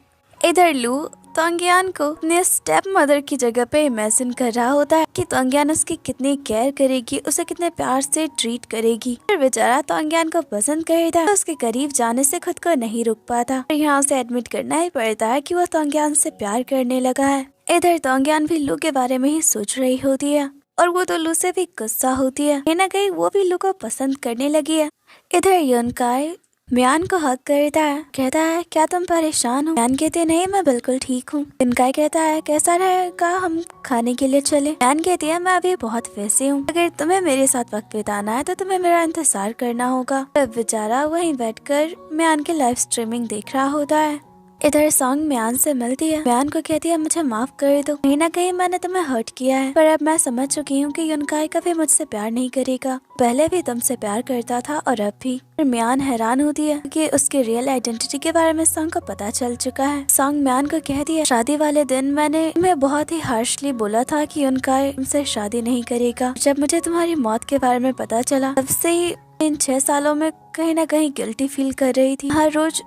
इधर लू तोंग्यान को अपने स्टेप मदर की जगह पे इमेजिन कर रहा होता है कि तोंग्यान उसकी कितनी केयर करेगी, उसे कितने प्यार से ट्रीट करेगी। फिर बेचारा तोंग्यान को पसंद करता है, उसके करीब जाने से खुद को नहीं रुक पाता। और यहाँ उसे एडमिट करना ही पड़ता है कि वो तोंग्यान से प्यार करने लगा है। इधर तोंग्यान भी लू के बारे में ही सोच रही होती है और वो तो लू से भी गुस्सा होती है, कहीं ना कहीं वो भी लू को पसंद करने लगी है। इधर युनकाई म्यान को हक करता है, कहता है क्या तुम परेशान हो। म्यान कहते नहीं मैं बिल्कुल ठीक हूँ। युनकाई कहता है कैसा रहेगा हम खाने के लिए चले। म्यान कहती है मैं अभी बहुत वैसे हूँ, अगर तुम्हें मेरे साथ वक्त बिताना है तो तुम्हें मेरा इंतजार करना होगा। तब बेचारा वहीं बैठकर म्यान के लाइव स्ट्रीमिंग देख रहा होता है। इधर सॉन्ग म्यान से मिलती है। म्यान को कहती है मुझे माफ कर दो, कहीं ना कहीं मैंने तुम्हें हर्ट किया है, पर अब मैं समझ चुकी हूँ कि युनकाई कभी मुझसे प्यार नहीं करेगा। पहले भी तुमसे प्यार करता था और अब भी। म्यान हैरान होती है कि उसके रियल आइडेंटिटी के बारे में सॉन्ग को पता चल चुका है। सॉन्ग म्यान को कहती है शादी वाले दिन मैंने तुम्हें बहुत ही हार्शली बोला था कि युनकाई तुमसे शादी नहीं करेगा। जब मुझे तुम्हारी मौत के बारे में पता चला तब से ही इन 6 सालों में कहीं ना कहीं गिल्टी फील कर रही थी। हर रोज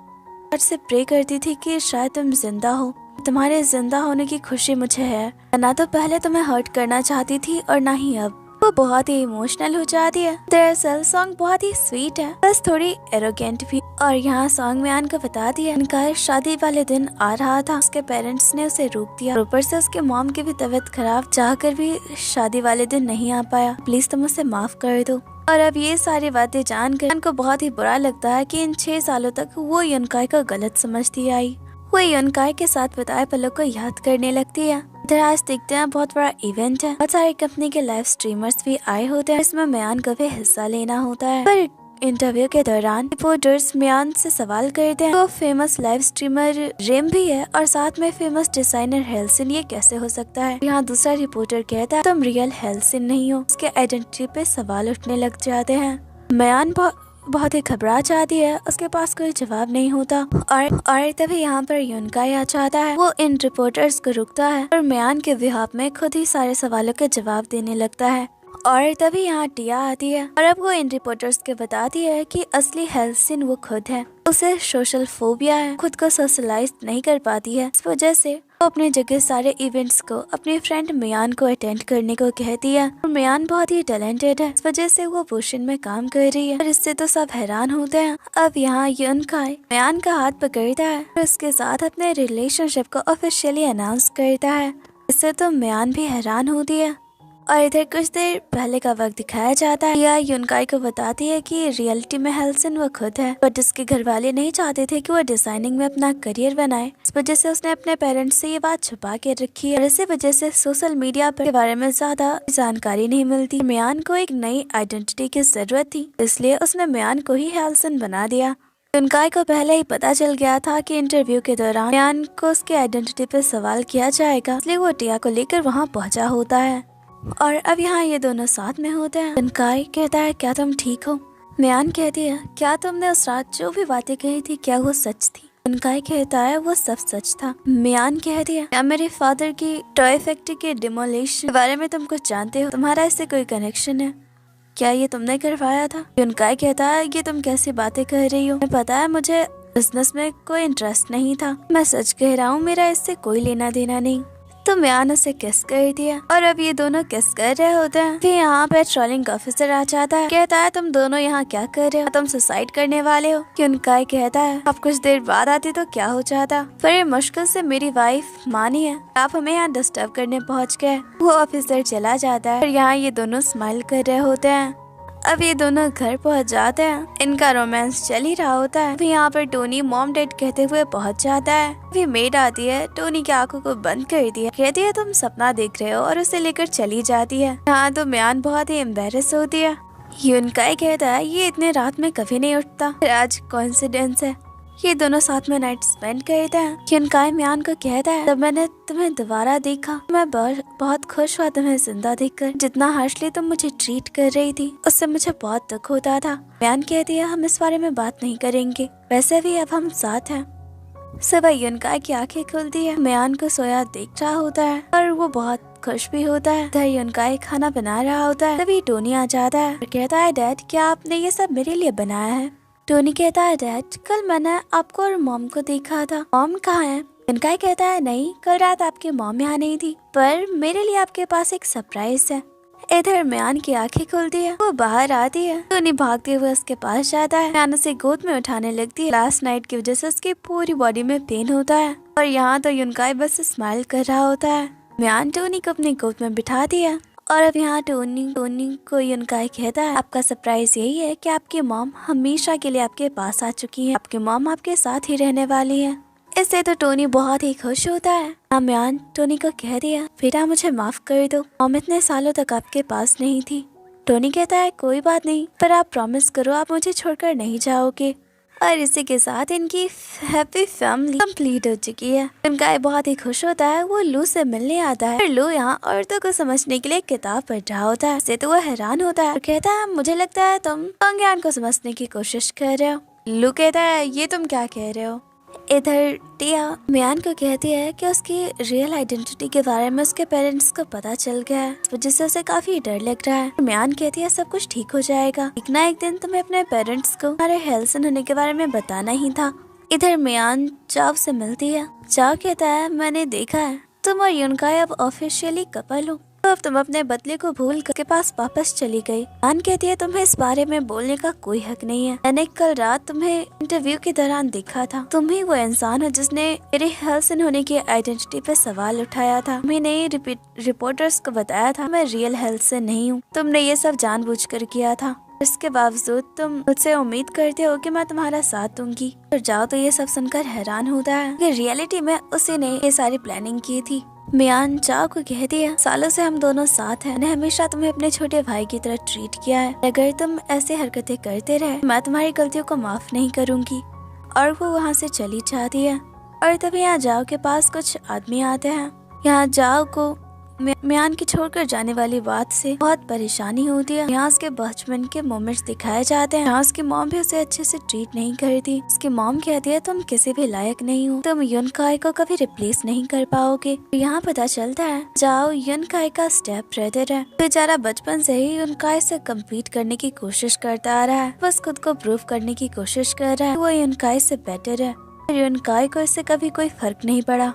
से प्रे करती थी कि शायद तुम जिंदा हो, तुम्हारे जिंदा होने की खुशी मुझे है। ना तो पहले तुम्हें हर्ट करना चाहती थी और ना ही अब। वो बहुत ही इमोशनल हो जाती है। दरअसल सॉन्ग बहुत ही स्वीट है, बस थोड़ी एरोगेंट भी। और यहाँ सॉन्ग म्यान को बता दिया उनका शादी वाले दिन आ रहा था, उसके पेरेंट्स ने उसे रोक दिया। ऊपर से उसके मॉम की भी तबीयत खराब, चाहकर भी शादी वाले दिन नहीं आ पाया। प्लीज तुम उसे माफ कर दो। और अब ये सारी बातें जानकर उनको बहुत ही बुरा लगता है कि इन 6 सालों तक वो युनकाई को गलत समझती आई। वो युनकाई के साथ बिताए पलों को याद करने लगती है। इधर आज देखते हैं बहुत बड़ा इवेंट है, बहुत सारी कंपनी के लाइव स्ट्रीमर्स भी आए होते हैं, इसमें म्यान को भी हिस्सा लेना होता है। पर इंटरव्यू के दौरान रिपोर्टर्स म्यान से सवाल करते हैं वो फेमस लाइव स्ट्रीमर रेम भी है और साथ में फेमस डिजाइनर हेल्सिन, ये कैसे हो सकता है। यहाँ दूसरा रिपोर्टर कहता है तुम रियल हेल्सिन नहीं हो। उसके आइडेंटिटी पे सवाल उठने लग जाते हैं। म्यान बहुत ही घबरा जाती है, उसके पास कोई जवाब नहीं होता। और तभी यहाँ पर युनकाई आ जाता है। वो इन रिपोर्टर्स को रुकता है और म्यान के बिहाफ में खुद ही सारे सवालों के जवाब देने लगता है। और तभी यहाँ टिया आती है और अब वो इन रिपोर्टर्स के बताती है कि असली हेल्सिन वो खुद है। उसे सोशल फोबिया है, खुद को सोशलाइज नहीं कर पाती है। इस वजह से वो अपने जगह सारे इवेंट्स को अपने फ्रेंड म्यान को अटेंड करने को कहती है। और म्यान बहुत ही टैलेंटेड है, इस वजह से वो पोषण में काम कर रही है और इससे तो सब हैरान होते हैं। अब यहाँ युनकाई म्यान का हाथ पकड़ता है और उसके साथ अपने रिलेशनशिप को ऑफिशियली अनाउंस करता है। इससे तो म्यान भी हैरान होती है। और इधर कुछ देर पहले का वक्त दिखाया जाता है। यह युनकाई को बताती है कि रियलिटी में हेल्सिन वो खुद है, बट उसके घर वाले नहीं चाहते थे कि वो डिजाइनिंग में अपना करियर बनाए। इस वजह से उसने अपने पेरेंट्स से ये बात छुपा के रखी है और इसी वजह से सोशल मीडिया पर के बारे में ज्यादा जानकारी नहीं मिलती। म्यान को एक नई आइडेंटिटी की जरूरत थी, इसलिए उसने म्यान को ही हेल्सिन बना दिया। युनकाई को पहले ही पता चल गया था कि इंटरव्यू के दौरान म्यान को उसकी आइडेंटिटी पे सवाल किया जाएगा, इसलिए वो टिया को लेकर वहाँ पहुँचा होता है। और अब यहाँ ये दोनों साथ में होते हैं। युनकाई कहता है क्या तुम ठीक हो। म्यान कहती है क्या तुमने उस रात जो भी बातें कही थी क्या वो सच थी। युनकाई कहता है वो सब सच था। म्यान कहती है क्या मेरे फादर की टॉय फैक्ट्री के डिमोलिशन के बारे में तुम कुछ जानते हो, तुम्हारा इससे कोई कनेक्शन है, क्या ये तुमने करवाया था। युनकाई कहता है ये तुम कैसी बातें कह रही हो, पता है मुझे बिजनेस में कोई इंटरेस्ट नहीं था, मैं सच कह रहा हूँ, मेरा इससे कोई लेना देना नहीं। तो म्यान उसे किस कर दिया और अब ये दोनों किस कर रहे होते हैं। फिर यहाँ पे ट्रोलिंग ऑफिसर आ जाता है, कहता है तुम दोनों यहाँ क्या कर रहे हो, तुम सुसाइड करने वाले हो। युनकाई कहता है आप कुछ देर बाद आती तो क्या हो जाता, पर ये मुश्किल से मेरी वाइफ मानी है, आप हमें यहाँ डिस्टर्ब करने पहुँच गए। वो ऑफिसर चला जाता है और यहाँ ये दोनों स्माइल कर रहे होते हैं। अब ये दोनों घर पहुंच जाते हैं, इनका रोमांस चल ही रहा होता है। फिर यहाँ पर टोनी मॉम डैड कहते हुए पहुंच जाता है। फिर मेड आती है, टोनी की आंखों को बंद कर दिया, कहती है तुम सपना देख रहे हो और उसे लेकर चली जाती है। हाँ तो म्यान बहुत ही एम्बेरस होती है। युनकाई कहता है ये इतने रात में कभी नहीं उठता, आज कोइंसिडेंस है। ये दोनों साथ में नाइट स्पेंड करते हैं। युनकाई म्यान को कहता है तब मैंने तुम्हें दोबारा देखा, मैं बहुत खुश हुआ तुम्हें जिंदा देखकर, जितना हार्शली तुम मुझे ट्रीट कर रही थी उससे मुझे बहुत दुख होता था। म्यान कहती है हम इस बारे में बात नहीं करेंगे, वैसे भी अब हम साथ हैं। सुबह युनकाई की आंखें खुलती है, म्यान को सोया देख रहा होता है और वो बहुत खुश भी होता है। इधर युनकाई खाना बना रहा होता है, तभी टोनी आ जाता है और कहता है डैड क्या आपने ये सब मेरे लिए बनाया है। टोनी कहता है डैड कल मैंने आपको और मॉम को देखा था, मॉम कहाँ है। युनकाई कहता है नहीं, कल रात आपकी मॉम यहाँ नहीं थी, पर मेरे लिए आपके पास एक सरप्राइज है। इधर म्यान की आंखें खुलती है, वो बाहर आती है, टोनी भागते हुए उसके पास जाता है, म्यान उसे गोद में उठाने लगती है। लास्ट नाइट की वजह से उसकी पूरी बॉडी में पेन होता है और यहाँ तो युनकाई बस स्माइल कर रहा होता है। म्यान टोनी को अपनी गोद में बिठाती है और अब यहाँ टोनी को युनकाई कहता है आपका सरप्राइज यही है कि आपकी मॉम हमेशा के लिए आपके पास आ चुकी है, आपकी मॉम आपके साथ ही रहने वाली है। इससे तो टोनी बहुत ही खुश होता है। म्यान टोनी को कह दिया बेटा मुझे माफ कर दो, मॉम इतने सालों तक आपके पास नहीं थी। टोनी कहता है कोई बात नहीं, पर आप प्रॉमिस करो आप मुझे छोड़कर नहीं जाओगे। और इसी के साथ इनकी हैप्पी फैमिली कंप्लीट हो चुकी है। युनकाई बहुत ही खुश होता है, वो लू से मिलने आता है। लू यहाँ औरतों को समझने के लिए किताब पढ़ रहा होता है, इससे तो वो हैरान होता है और कहता है मुझे लगता है तुम ज्ञान को समझने की कोशिश कर रहे हो। लू कहता है ये तुम क्या कह रहे हो। इधर टिया म्यान को कहती है कि उसकी रियल आइडेंटिटी के बारे में उसके पेरेंट्स को पता चल गया है, इस वजह से उसे काफी डर लग रहा है। म्यान कहती है सब कुछ ठीक हो जाएगा, एक ना एक दिन तुम्हें अपने पेरेंट्स को हमारे हेल्सिन होने के बारे में बताना ही था। इधर म्यान चाव से मिलती है, चाव कहता है मैंने देखा है तुम और युनकाई अब ऑफिशियली कपल हो तो अब तुम अपने बदले को भूल कर के पास वापस चली गई। म्यान कहती है तुम्हें इस बारे में बोलने का कोई हक नहीं है। मैंने कल रात तुम्हें इंटरव्यू के दौरान देखा था। तुम ही वो इंसान हो जिसने मेरे हेल्सन होने की आइडेंटिटी पे सवाल उठाया था। मैंने रिपोर्टर्स को बताया था मैं रियल हेल्सन नहीं हूँ। तुमने ये सब जानबूझकर किया था। इसके बावजूद तुम मुझसे उम्मीद करते हो कि मैं तुम्हारा साथ दूंगी। और जाओ तो ये सब सुनकर हैरान होता है कि रियलिटी में उसी ने ये सारी प्लानिंग की थी। म्यान जाओ को कहती है सालों से हम दोनों साथ हैं। मैंने हमेशा तुम्हें अपने छोटे भाई की तरह ट्रीट किया है। अगर तुम ऐसे हरकतें करते रहे मैं तुम्हारी गलतियों को माफ नहीं करूंगी। और वो वहाँ से चली जाती है। और तभी यहाँ जाओ के पास कुछ आदमी आते हैं। यहाँ जाओ को म्यान की छोड़कर जाने वाली बात से बहुत परेशानी होती है। यहाँ उसके बचपन के मोमेंट्स दिखाए जाते हैं। यहाँ उसकी मॉम भी उसे अच्छे से ट्रीट नहीं करती। उसकी मॉम कहती है तुम किसी भी लायक नहीं हो। तुम युनकाई को कभी रिप्लेस नहीं कर पाओगे। यहाँ पता चलता है जाओ युनकाई का स्टेप ब्रदर है। बेचारा बचपन से ही युनकाई से कम्पीट करने की कोशिश करता आ रहा है। बस खुद को प्रूव करने की कोशिश कर रहा है वो युनकाई से बेटर है। युनकाई को इससे कभी कोई फर्क नहीं पड़ा।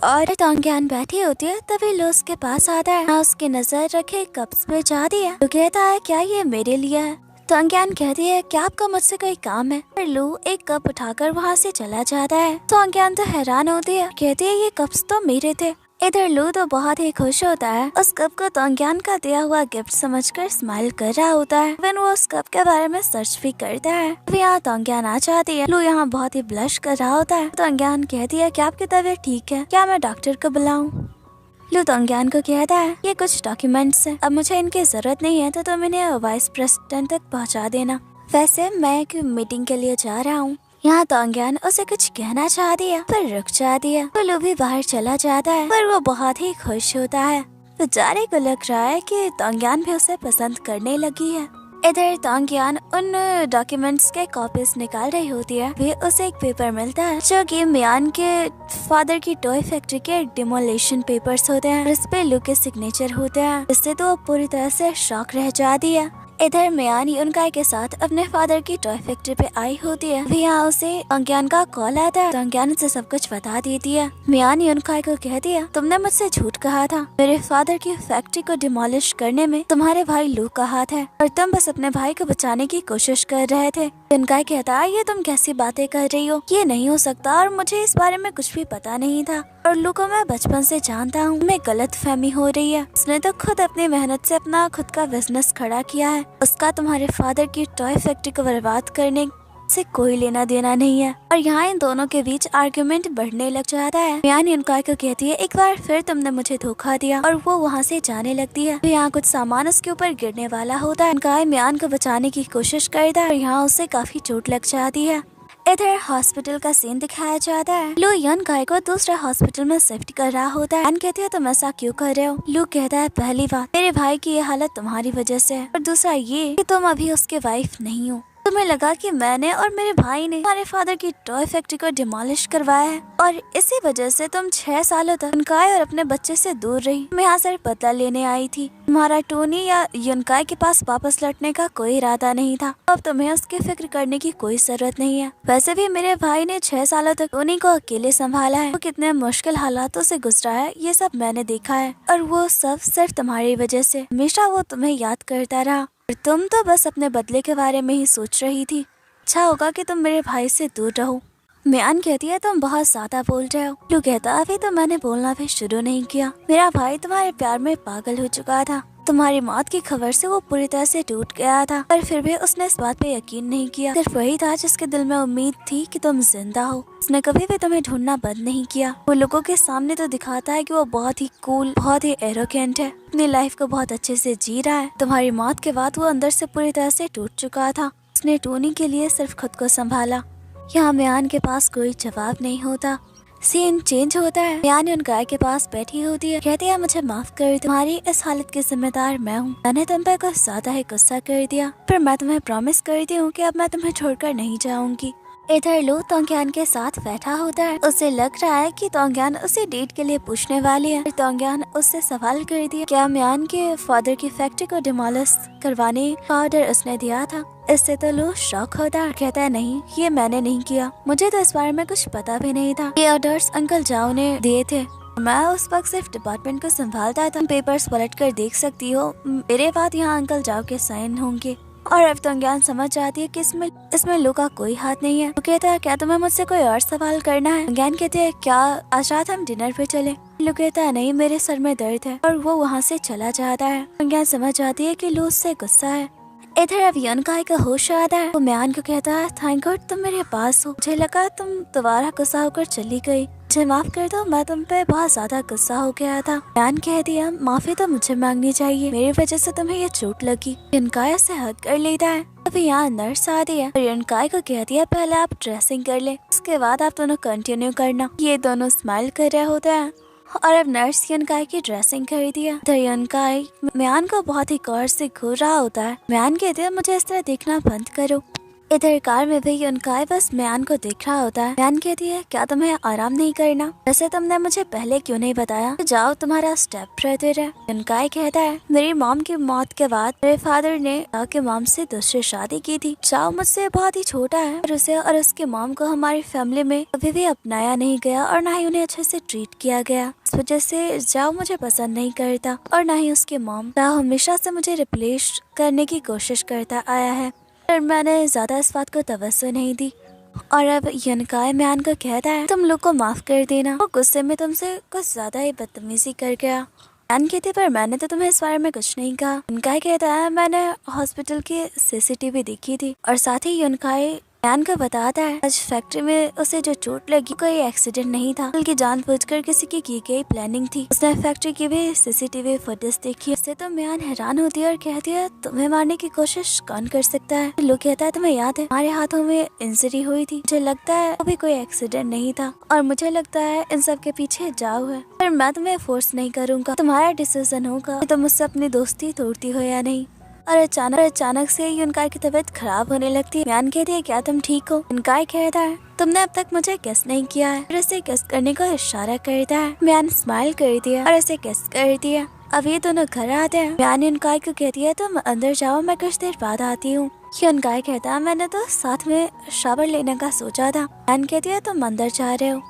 और तोंग्यान बैठी होती है तभी लू उसके पास आता है। उसकी नजर रखे कप्स पे जाती है। तो कहता है क्या ये मेरे लिए है। तोंग्यान कहती है क्या आपको मुझसे कोई काम है। और लू एक कप उठाकर वहाँ से चला जाता है। तोंग्यान तो हैरान होती है कहती है ये कप्स तो मेरे थे। इधर लू तो बहुत ही खुश होता है। उस कप को तोंग्यान का दिया हुआ गिफ्ट समझकर स्माइल कर रहा होता है। फिर वो उस कप के बारे में सर्च भी करता है। फिर यहाँ तोंग्यान आ जाती है। लू यहाँ बहुत ही ब्लश कर रहा होता है। तोंग्यान कहती है क्या आपकी तबीयत ठीक है क्या मैं डॉक्टर को बुलाऊं। लू तोंग्यान को कहता है ये कुछ डॉक्यूमेंट्स है अब मुझे इनकी जरूरत नहीं है तो तुम इन्हें वाइस प्रेसिडेंट तक पहुँचा देना। वैसे मैं एक मीटिंग के लिए जा रहा हूँ। यहाँ तोंग्यान उसे कुछ कहना चाहती है पर रुक जाती है। तो लू भी बाहर चला जाता है पर वो बहुत ही खुश होता है। बेचारे को लग रहा है कि तोंग्यान भी उसे पसंद करने लगी है। इधर तोंग्यान उन डॉक्यूमेंट्स के कॉपीज निकाल रही होती है। भी उसे एक पेपर मिलता है जो कि म्यान के फादर की टॉय फैक्ट्री के डिमोलिशन पेपर्स होते हैं। इस पे लू के सिग्नेचर होते हैं। इससे तो पूरी तरह से शॉक रह जाती है। इधर म्यान युनकाई के साथ अपने फादर की टॉय फैक्ट्री पे आई होती है। भी यहाँ उसे तोंग्यान का कॉल आता है। तोंग्यान उसे सब कुछ बता देती है। म्यान युनकाई को कहती है तुमने मुझसे झूठ कहा था। मेरे फादर की फैक्ट्री को डिमोलिश करने में तुम्हारे भाई लू का हाथ है और तुम बस अपने भाई को बचाने की कोशिश कर रहे थे। युनकाई कहता है ये तुम कैसी बातें कर रही हो ये नहीं हो सकता और मुझे इस बारे में कुछ भी पता नहीं था और लू को मैं बचपन से जानता हूँ। मैं गलत फहमी हो रही है। उसने तो खुद अपनी मेहनत से अपना खुद का बिजनेस खड़ा किया है। उसका तुम्हारे फादर की टॉय फैक्ट्री को बर्बाद करने से कोई लेना देना नहीं है। और यहाँ इन दोनों के बीच आर्गुमेंट बढ़ने लग जाता है। म्यान युनकाई को कहती है एक बार फिर तुमने मुझे धोखा दिया और वो वहाँ से जाने लगती है। तो यहाँ कुछ सामान उसके ऊपर गिरने वाला होता है। युनकाई म्यान को बचाने की कोशिश करता है और यहाँ उसे काफी चोट लग जाती है। इधर हॉस्पिटल का सीन दिखाया जाता है। लू युनकाई को दूसरे हॉस्पिटल में शिफ्ट कर रहा होता है। कहती है तुम ऐसा क्यों कर रहे हो। लू कहता है पहली बात मेरे भाई की ये हालत तुम्हारी वजह से है और दूसरा ये कि तुम अभी उसके वाइफ नहीं हो। तुम्हें लगा कि मैंने और मेरे भाई ने तुम्हारे फादर की टॉय फैक्ट्री को डिमोलिश करवाया है और इसी वजह से तुम 6 सालों तक युनकाई और अपने बच्चे से दूर रही। मैं यहाँ सिर्फ बदला लेने आई थी। तुम्हारा टोनी या युनकाई के पास वापस लौटने का कोई इरादा नहीं था। अब तुम्हें उसकी फिक्र करने की कोई जरूरत नहीं है। वैसे भी मेरे भाई ने 6 सालों तक टोनी को अकेले संभाला है। वो कितने मुश्किल हालातों से गुजरा है ये सब मैंने देखा है और वो सब सिर्फ तुम्हारी वजह से। हमेशा वो तुम्हें याद करता रहा और तुम तो बस अपने बदले के बारे में ही सोच रही थी। अच्छा होगा कि तुम मेरे भाई से दूर रहो। म्यान कहती है तुम बहुत ज्यादा बोल रहे हो। लू कहता अभी तो मैंने बोलना भी शुरू नहीं किया। मेरा भाई तुम्हारे प्यार में पागल हो चुका था। तुम्हारी मौत की खबर से वो पूरी तरह से टूट गया था पर फिर भी उसने इस बात पे यकीन नहीं किया। सिर्फ वही था जिसके दिल में उम्मीद थी कि तुम जिंदा हो। उसने कभी भी तुम्हें ढूंढना बंद नहीं किया। वो लोगों के सामने तो दिखाता है कि वो बहुत ही कूल बहुत ही एरोगेंट है। अपनी लाइफ को बहुत अच्छे से जी रहा है। तुम्हारी मौत के बाद वो अंदर से पूरी तरह से टूट चुका था। उसने टोनी के लिए सिर्फ खुद को संभाला। यहाँ म्यान के पास कोई जवाब नहीं होता। सीन चेंज होता है। म्यान युनकाई के पास बैठी होती है। कहती है मुझे माफ कर दो। तुम्हारी इस हालत की जिम्मेदार मैं हूँ। मैंने तुम पर कुछ ज्यादा ही गुस्सा कर दिया पर मैं तुम्हें प्रॉमिस करती हूँ कि अब मैं तुम्हें छोड़कर नहीं जाऊंगी। इधर लू तोंग्यान के साथ बैठा होता है। उसे लग रहा है कि तोंग्यान उसे डेट के लिए पूछने वाली है। तोंग्यान उससे सवाल कर दिया क्या म्यान के फादर की फैक्ट्री को डिमोलिश करवाने का ऑर्डर उसने दिया था। इससे तो लू शॉक होता है। कहता है नहीं ये मैंने नहीं किया। मुझे तो इस बारे में कुछ पता भी नहीं था। ये ऑर्डर्स अंकल जाओ ने दिए थे। मैं उस वक्त सिर्फ डिपार्टमेंट को संभालता था। पेपर्स पलट कर देख सकती हो, मेरे बाद यहाँ अंकल जाओ के साइन होंगे। और अब तो ज्ञान समझ जाती है कि इसमें लू का कोई हाथ नहीं है। वो कहता है क्या तुम्हें मुझसे कोई और सवाल करना है? ज्ञान कहते हैं क्या आज रात हम डिनर पे चले? लू कहता है नहीं, मेरे सर में दर्द है, और वो वहाँ से चला जाता है। ज्ञान समझ जाती है कि लू उससे गुस्सा है। इधर अब यनकाई का होश आता है। वो म्यान को कहता है थैंक गॉड तुम मेरे पास हो, मुझे लगा तुम दोबारा गुस्सा होकर चली गई, मुझे माफ कर दो, मैं तुम पे बहुत ज्यादा गुस्सा हो गया था। म्यान कह दिया माफी तो मुझे मांगनी चाहिए, मेरी वजह से तुम्हें ये चोट लगी। यनकाई से हक कर लेता है। अभी यहाँ नर्स आती है और यनकाई को कहती है पहले आप ड्रेसिंग कर ले, उसके बाद आप दोनों कंटिन्यू करना। ये दोनों स्माइल कर रहे होते हैं और अब नर्स यनकाई की ड्रेसिंग कर दिया। तो यनकाई म्यान को बहुत ही गौर से घूर रहा होता है। म्यान कहते हैं मुझे इस तरह देखना बंद करो। इधर कार में भी यनकाई बस म्यान को देख रहा होता है। म्यान कहती है क्या तुम्हें आराम नहीं करना? वैसे तुमने मुझे पहले क्यों नहीं बताया? जाओ तुम्हारा स्टेप ब्रदर है। यनकाई कहता है मेरी मॉम की मौत के बाद मेरे फादर ने जाओ के मॉम से दूसरी शादी की थी। जाओ मुझसे बहुत ही छोटा है और उसे और उसकी मॉम को हमारी फैमिली में कभी भी अपनाया नहीं गया और न ही उन्हें अच्छे से ट्रीट किया गया। इस वजह से जाओ मुझे पसंद नहीं करता और न ही उसकी मॉम। जाओ हमेशा से मुझे रिप्लेस करने की कोशिश करता आया है, पर मैंने ज्यादा इस बात को तवज्जो नहीं दी। और अब यनकाई म्यान को कहता है तुम लोग को माफ कर देना, वो गुस्से में तुमसे कुछ ज्यादा ही बदतमीजी कर गया। म्यान कहती पर मैंने तो तुम्हें इस बारे में कुछ नहीं कहा। यनकाई कहता है मैंने हॉस्पिटल की सीसीटीवी देखी थी। और साथ ही यनकाई म्यान को बताता है आज फैक्ट्री में उसे जो चोट लगी कोई एक्सीडेंट नहीं था, बल्कि जानबूझकर किसी की गई प्लानिंग थी। उसने फैक्ट्री की भी सीसीटीवी फुटेज देखी। इससे तो म्यान हैरान होती है और कहती है तुम्हें मारने की कोशिश कौन कर सकता है? लोग कहता है तुम्हें याद है हमारे हाथों में इंजरी हुई थी, मुझे लगता है वो भी कोई एक्सीडेंट नहीं था और मुझे लगता है इन सब के पीछे जाओ है, पर मैं तुम्हें फोर्स नहीं करूँगा, तुम्हारा डिसीजन होगा तुम मुझसे अपनी दोस्ती तोड़ती हो या नहीं। और अचानक से यनकाई की तबीयत खराब होने लगती है। म्यान कहती है क्या तुम ठीक हो? यनकाई कहता है तुमने अब तक मुझे गेस नहीं किया है, और इसे गेस करने का इशारा करता है। म्यान स्माइल करती है और इसे गेस करती है। अब ये दोनों घर आते हैं। म्यान यनकाई को कहती है तुम अंदर जाओ, मैं कुछ देर बाद आती हूँ। यनकाई कहता है मैंने तो साथ में शावर लेने का सोचा था। म्यान कहती है तुम अंदर जा रहे हो।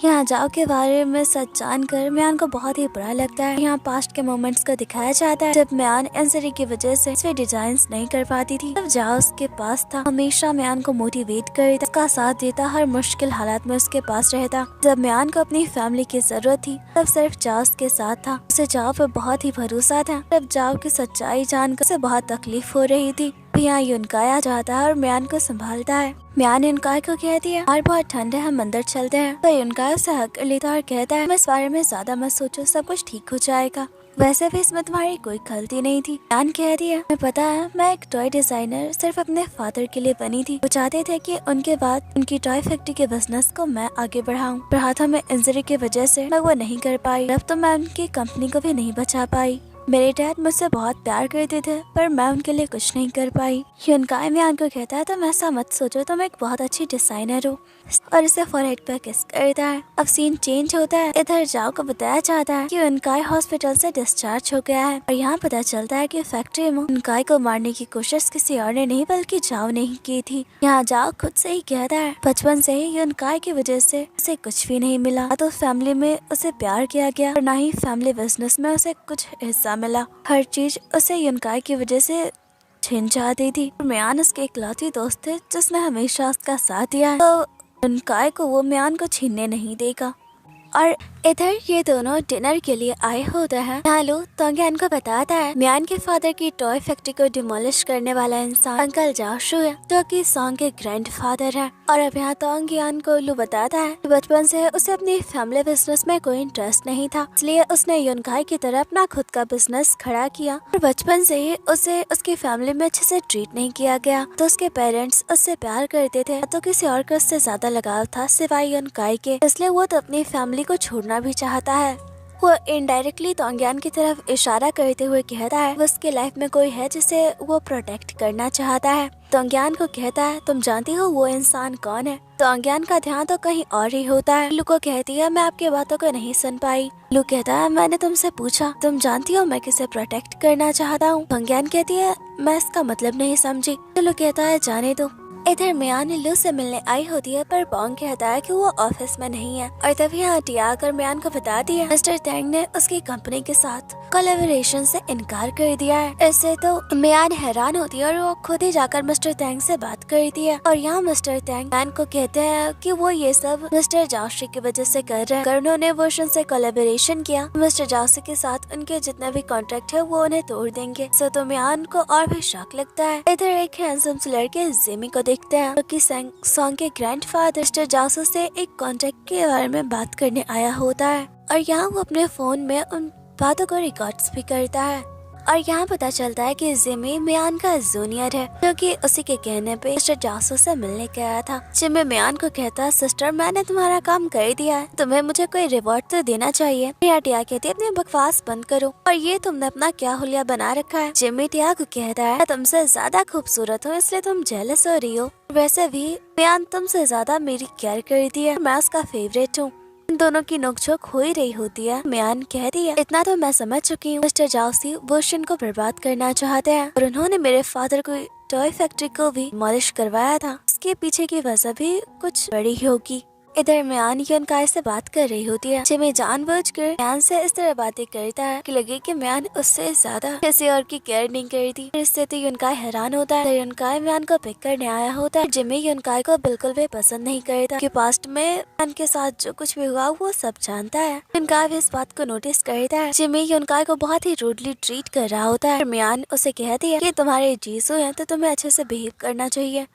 यहाँ जाओ के बारे में सच जानकर म्यान को बहुत ही बुरा लगता है। यहाँ पास्ट के मोमेंट्स को दिखाया जाता है जब म्यान इंजरी की वजह से डिजाइन्स नहीं कर पाती थी। तब जाओ उसके पास था, हमेशा म्यान को मोटिवेट करता, उसका साथ देता, हर मुश्किल हालात में उसके पास रहता। जब म्यान को अपनी फैमिली की जरूरत थी तब सिर्फ जाओ उसके साथ था, उसे जाओ पर बहुत ही भरोसा था। तब जाओ की सच्चाई जानकर उसे बहुत तकलीफ हो रही थी। यहाँ यनकाई आ जाता है और म्यान को संभालता है। म्यान यनकाई को कहती है यार बहुत ठंड है, हम अंदर चलते हैं। पर यनकाई उसे हक कर लेता और कहता है मैं इस बारे में ज्यादा मत सोचो, सब कुछ ठीक हो जाएगा, वैसे भी इसमें तुम्हारी कोई गलती नहीं थी। म्यान कहती है मैं पता है, मैं एक टॉय डिजाइनर सिर्फ अपने फादर के लिए बनी थी। वो चाहते थे कि उनके बाद उनकी टॉय फैक्ट्री के बिजनेस को मैं आगे बढ़ाऊं, पर हाथों में इंजरी की वजह से मैं वो नहीं कर पाई। अब तो मैं उनकी कंपनी को भी नहीं बचा पाई। मेरे डैड मुझसे बहुत प्यार करते थे पर मैं उनके लिए कुछ नहीं कर पाई। यनकाई म्यान को कहता है तुम ऐसा मत सोचो, तुम एक बहुत अच्छी डिजाइनर हो, और इसे फॉरहेड पर किस करता है। अब सीन चेंज होता है। इधर जाओ को बताया जाता है कि यनकाई हॉस्पिटल से डिस्चार्ज हो गया है और यहाँ पता चलता है कि फैक्ट्री में यनकाई को मारने की कोशिश किसी और ने नहीं बल्कि जाओ ने ही की थी। यहाँ जाओ खुद से ही कहता है बचपन से ही यनकाई की वजह से उसे कुछ भी नहीं मिला, तो फैमिली में उसे प्यार किया गया और न ही फैमिली बिजनेस में उसे कुछ हिस्सा मिला। हर चीज उसे यनकाई की वजह से छिन जाती थी। म्यान उसके इकलौती दोस्त थे जिसने हमेशा उसका साथ दिया है, तो यनकाई को वो म्यान को छीनने नहीं देगा। और इधर ये दोनों डिनर के लिए आए होते हैं। नालू तोंग्यान को बताता है म्यान के फादर की टॉय फैक्ट्री को डिमोलिश करने वाला इंसान अंकल जाशु है, जो कि सॉन्ग के ग्रैंडफादर है। और अब यहाँ तोंग्यान को लू बताता है कि बचपन से उसे अपनी फैमिली बिजनेस में कोई इंटरेस्ट नहीं था, इसलिए उसने यनकाई की तरह अपना खुद का बिजनेस खड़ा किया। और बचपन से ही उसे उसकी फैमिली में अच्छे से ट्रीट नहीं किया गया, तो उसके पेरेंट्स उससे प्यार करते थे, तो किसी और का उससे ज्यादा लगाव था सिवाय यनकाई के, इसलिए वो तो अपनी फैमिली को छोड़ना भी चाहता है। वो इनडायरेक्टली तोंग्यान की तरफ इशारा करते हुए कहता है उसके लाइफ में कोई है जिसे वो प्रोटेक्ट करना चाहता है। तोंग्यान को कहता है तुम जानती हो वो इंसान कौन है? तोंग्यान का ध्यान तो कहीं और ही होता है। लू को कहती है मैं आपकी बातों को नहीं सुन पाई। लू कहता है मैंने तुमसे पूछा, तुम जानती हो मैं किसे प्रोटेक्ट करना चाहता हूँ? तोंग्यान कहती है मैं इसका मतलब नहीं समझी। तो लू कहता है जाने दो। इधर मियान लू से मिलने आई होती है पर बॉन्ग कहता है कि वो ऑफिस में नहीं है और तभी यहाँ टिया आकर मियान को बता दिया मिस्टर टैंग ने उसकी कंपनी के साथ कोलैबोरेशन से इनकार कर दिया है। इससे तो मियान हैरान होती है और वो खुद ही जाकर मिस्टर टैंग से बात करती है और यहाँ मिस्टर टैंग मियान को कहते हैं कि वो ये सब मिस्टर जाओशी की वजह से कर रहे हैं। अगर उन्होंने वर्षन से कोलैबोरेशन किया मिस्टर जाओशी के साथ उनके जितने भी कॉन्ट्रैक्ट है वो उन्हें तोड़ देंगे। सो तो मियान को और भी शौक लगता है। इधर एक हैंडसम से लड़के जिमी को देखते हैं जो कि सॉन्ग के ग्रैंडफादर मिस्टर जासू से एक कॉन्ट्रैक्ट के बारे में बात करने आया होता है और यहाँ वो अपने फोन में उन बातों को रिकॉर्ड्स भी करता है और यहाँ पता चलता है कि जिमी मियान का जूनियर है जो कि उसी के कहने पे मिस्टर जासू से मिलने गया था। जिमी मियान को कहता है सिस्टर मैंने तुम्हारा काम कर दिया है, तुम्हें मुझे कोई रिवॉर्ड तो देना चाहिए। टिया कहती है अपनी बकवास बंद करो और ये तुमने अपना क्या हुलिया बना रखा है। जिमी टिया को कहता है तुमसे ज्यादा खूबसूरत हो इसलिए तुम जेलस हो रही हो, वैसे भी मियान तुमसे ज्यादा मेरी केयर करती है, मैं उसका फेवरेट हूँ। इन दोनों की नोकझोंक हो ही रही होती है। मियान कहती है इतना तो मैं समझ चुकी हूँ, मिस्टर जाओसी वर्षन को बर्बाद करना चाहते हैं और उन्होंने मेरे फादर को टॉय फैक्ट्री को भी मॉलिश करवाया था, इसके पीछे की वजह भी कुछ बड़ी होगी। इधर मियान युनकाई से बात कर रही होती है। जिमी जानबूझकर मियान से इस तरह बातें करता है कि लगे कि मियान उससे ज्यादा किसी और की केयर नहीं करती। इससे तो युनकाई हैरान होता है। युनकाई मियान को पिक करने आया होता है। जिमी युनकाई को बिल्कुल भी पसंद नहीं करता कि पास्ट में मियान के साथ जो कुछ भी हुआ वो सब जानता है। युनकाई भी इस बात को नोटिस करता है। जिमी युनकाई को बहुत ही रूडली ट्रीट कर रहा होता है। मियान उसे कहती है कि तुम्हारे जीसू है तो तुम्हें अच्छे से बिहेव करना चाहिए।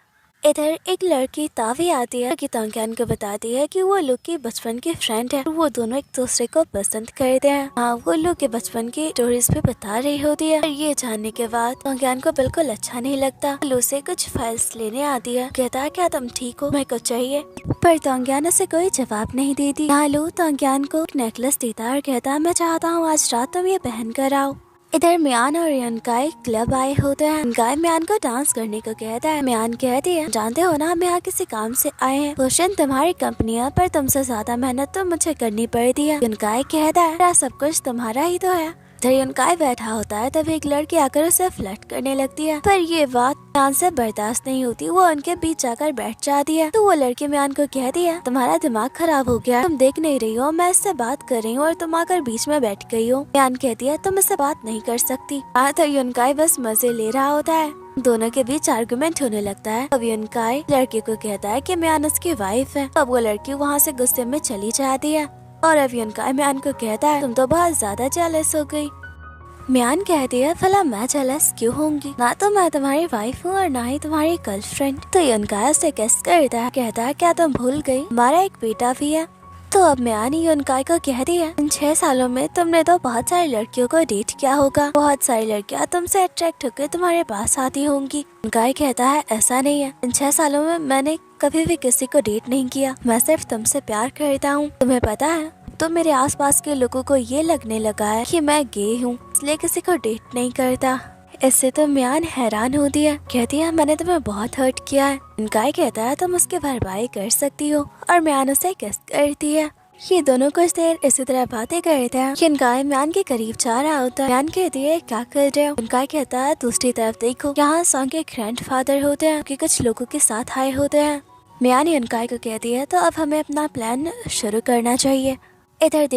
इधर एक लड़की तावी आती है कि तोंगयान को बताती है कि वो लू की बचपन की फ्रेंड है, वो दोनों एक दूसरे को पसंद करते हैं। हाँ, वो लू के बचपन की स्टोरीज भी बता रही होती है। ये जानने के बाद तोंगयान को बिल्कुल अच्छा नहीं लगता। लू से कुछ फाइल्स लेने आती है, कहता है क्या तुम ठीक हो, मेरे को चाहिए, पर तोंगयान उसे कोई जवाब नहीं देती। यहाँ लू तोंगयान को एक नेकलेस देता है और कहता है मैं चाहता हूँ आज रात तुम ये पहन कर आओ। इधर मियान और युनकाई क्लब आए होते हैं। युनकाई मियान को डांस करने को कहता है। मियान कहती है जानते हो ना हम यहाँ किसी काम से आए हैं, रोशन तुम्हारी कंपनी है पर तुमसे ज्यादा मेहनत तो मुझे करनी पड़ती है। युनकाई कहता है सब कुछ तुम्हारा ही तो है। इधर युनकाई बैठा होता है तब एक लड़की आकर उसे फ्लर्ट करने लगती है, पर ये बात मियान से बर्दाश्त नहीं होती। वो उनके बीच जाकर बैठ जाती है तो वो लड़की मियान को कहती है तुम्हारा दिमाग खराब हो गया, तुम देख नहीं रही हो मैं इससे बात कर रही हूँ और तुम आकर बीच में बैठ गई हो। मियान कहती है तुम इससे बात नहीं कर सकती। तो युनकाई बस मजे ले रहा होता है। दोनों के बीच आर्गुमेंट होने लगता है। अब युनकाई लड़की को कहता है कि मियान उसकी वाइफ है। अब वो लड़की वहाँ से गुस्से में चली जाती है और अब युनकाई मियान को कहता है तुम तो बहुत ज्यादा जेलस हो गई। मियान कहती है भला मैं जेलस क्यों होंगी, ना तो मैं तुम्हारी वाइफ हूँ और ना ही तुम्हारी गर्लफ्रेंड। तो युनकाई उसे किस करता है, कहता है क्या तुम भूल गई हमारा एक बेटा भी है। तो अब मियान युनकाई को कहती है इन 6 सालों में तुमने तो बहुत सारी लड़कियों को डेट किया होगा, बहुत सारी लड़कियाँ तुमसे अट्रैक्ट होकर तुम्हारे पास आती होंगी। युनकाई कहता है ऐसा नहीं है, इन 6 सालों में मैंने कभी भी किसी को डेट नहीं किया, मैं सिर्फ तुमसे प्यार करता हूँ। तुम्हें पता है तो मेरे आसपास के लोगों को ये लगने लगा है कि मैं गे हूँ इसलिए किसी को डेट नहीं करता। इससे तो मियान हैरान होती है, कहती है मैंने तुम्हें बहुत हर्ट किया है। युनकाई कहता है तुम उसकी भरपाई कर सकती हो और मियान उसे किस करती है। ये दोनों कुछ देर इसी तरह बातें करते हैं। युनकाई मियान के करीब जा रहा होता है। मियान कहती है क्या कर रहे हो। युनकाई कहता है दूसरी तरफ देखो, यहाँ सॉन्ग के ग्रैंडफादर होते हैं कि कुछ लोगों के साथ आए होते हैं। मियान युनकाई को कहती है तो अब हमें अपना प्लान शुरू करना चाहिए। इधर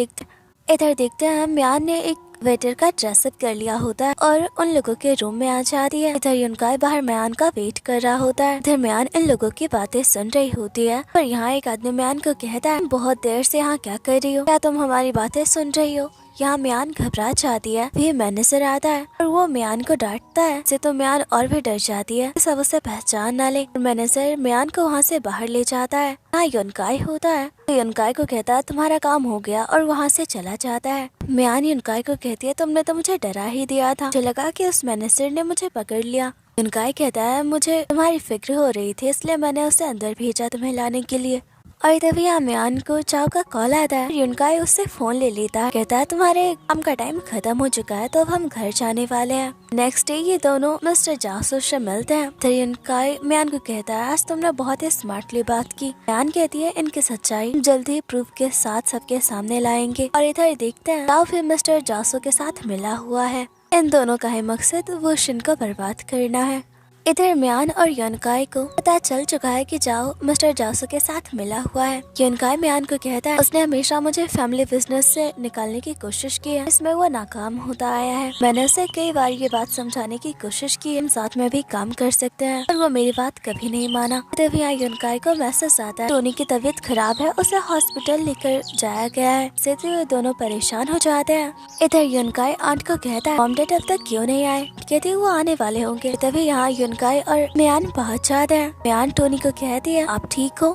देखते हैं मियान ने एक वेटर का ड्रेसअप कर लिया होता है और उन लोगों के रूम में आ जाती है। इधर युनकाई बाहर मियान का वेट कर रहा होता है। इधर मियान इन लोगों की बातें सुन रही होती है पर यहाँ एक आदमी मियान को कहता है बहुत देर से यहाँ क्या कर रही हो, क्या तुम हमारी बातें सुन रही हो। यहाँ मियान घबरा जाती है। ये मैनेजर आता है और वो मियान को डांटता है, इससे तो मियान और भी डर जाती है सब उसे पहचान ना ले। मैनेजर मियान को वहाँ से बाहर ले जाता है। यहाँ युनकाई होता है, युनकाई को कहता है तुम्हारा काम हो गया और वहाँ से चला जाता है। मियान युनकाई को कहती है तुमने तो मुझे डरा ही दिया था, मुझे लगा कि उस मैनेजर ने मुझे पकड़ लिया। युनकाई कहता है मुझे तुम्हारी फिक्र हो रही थी इसलिए मैंने उसे अंदर भेजा तुम्हें लाने के लिए। और तभी यहाँ मियान को चाव का कॉल आता है। युनकाई उससे फोन ले लेता है, कहता है तुम्हारे काम का टाइम खत्म हो चुका है तो अब हम घर जाने वाले हैं। नेक्स्ट डे ये दोनों मिस्टर जासू से मिलते हैं। तो युनकाई मियान को कहता है आज तुमने बहुत ही स्मार्टली बात की। मियान कहती है इनकी सच्चाई जल्दी प्रूफ के साथ सबके सामने लाएंगे। और इधर देखते हैं चाव भी मिस्टर जासू के साथ मिला हुआ है। इन दोनों का ही मकसद वो शिन को बर्बाद करना है। इधर म्यान और योनकाई को पता चल चुका है कि जाओ मिस्टर जासू के साथ मिला हुआ है। योनकाई म्यान को कहता है उसने हमेशा मुझे फैमिली बिजनेस से निकालने की कोशिश की है, इसमें वो नाकाम होता आया है। मैंने उसे कई बार ये बात समझाने की कोशिश की हम साथ में भी काम कर सकते हैं, पर वो मेरी बात कभी नहीं माना। तभी यहाँ योनकाई को मैसेज आता है टोनी की तबीयत खराब है, उसे हॉस्पिटल लेकर जाया गया है। इससे तो ये दोनों परेशान हो जाते हैं। इधर योनकाई आंट को कहता है मॉम डैड अब तक क्यों नहीं आए, कहती वो आने वाले होंगे। तभी यहाँ योनकाई और म्यान पहुँच जाते हैं। म्यान टोनी को कहती है आप ठीक हो?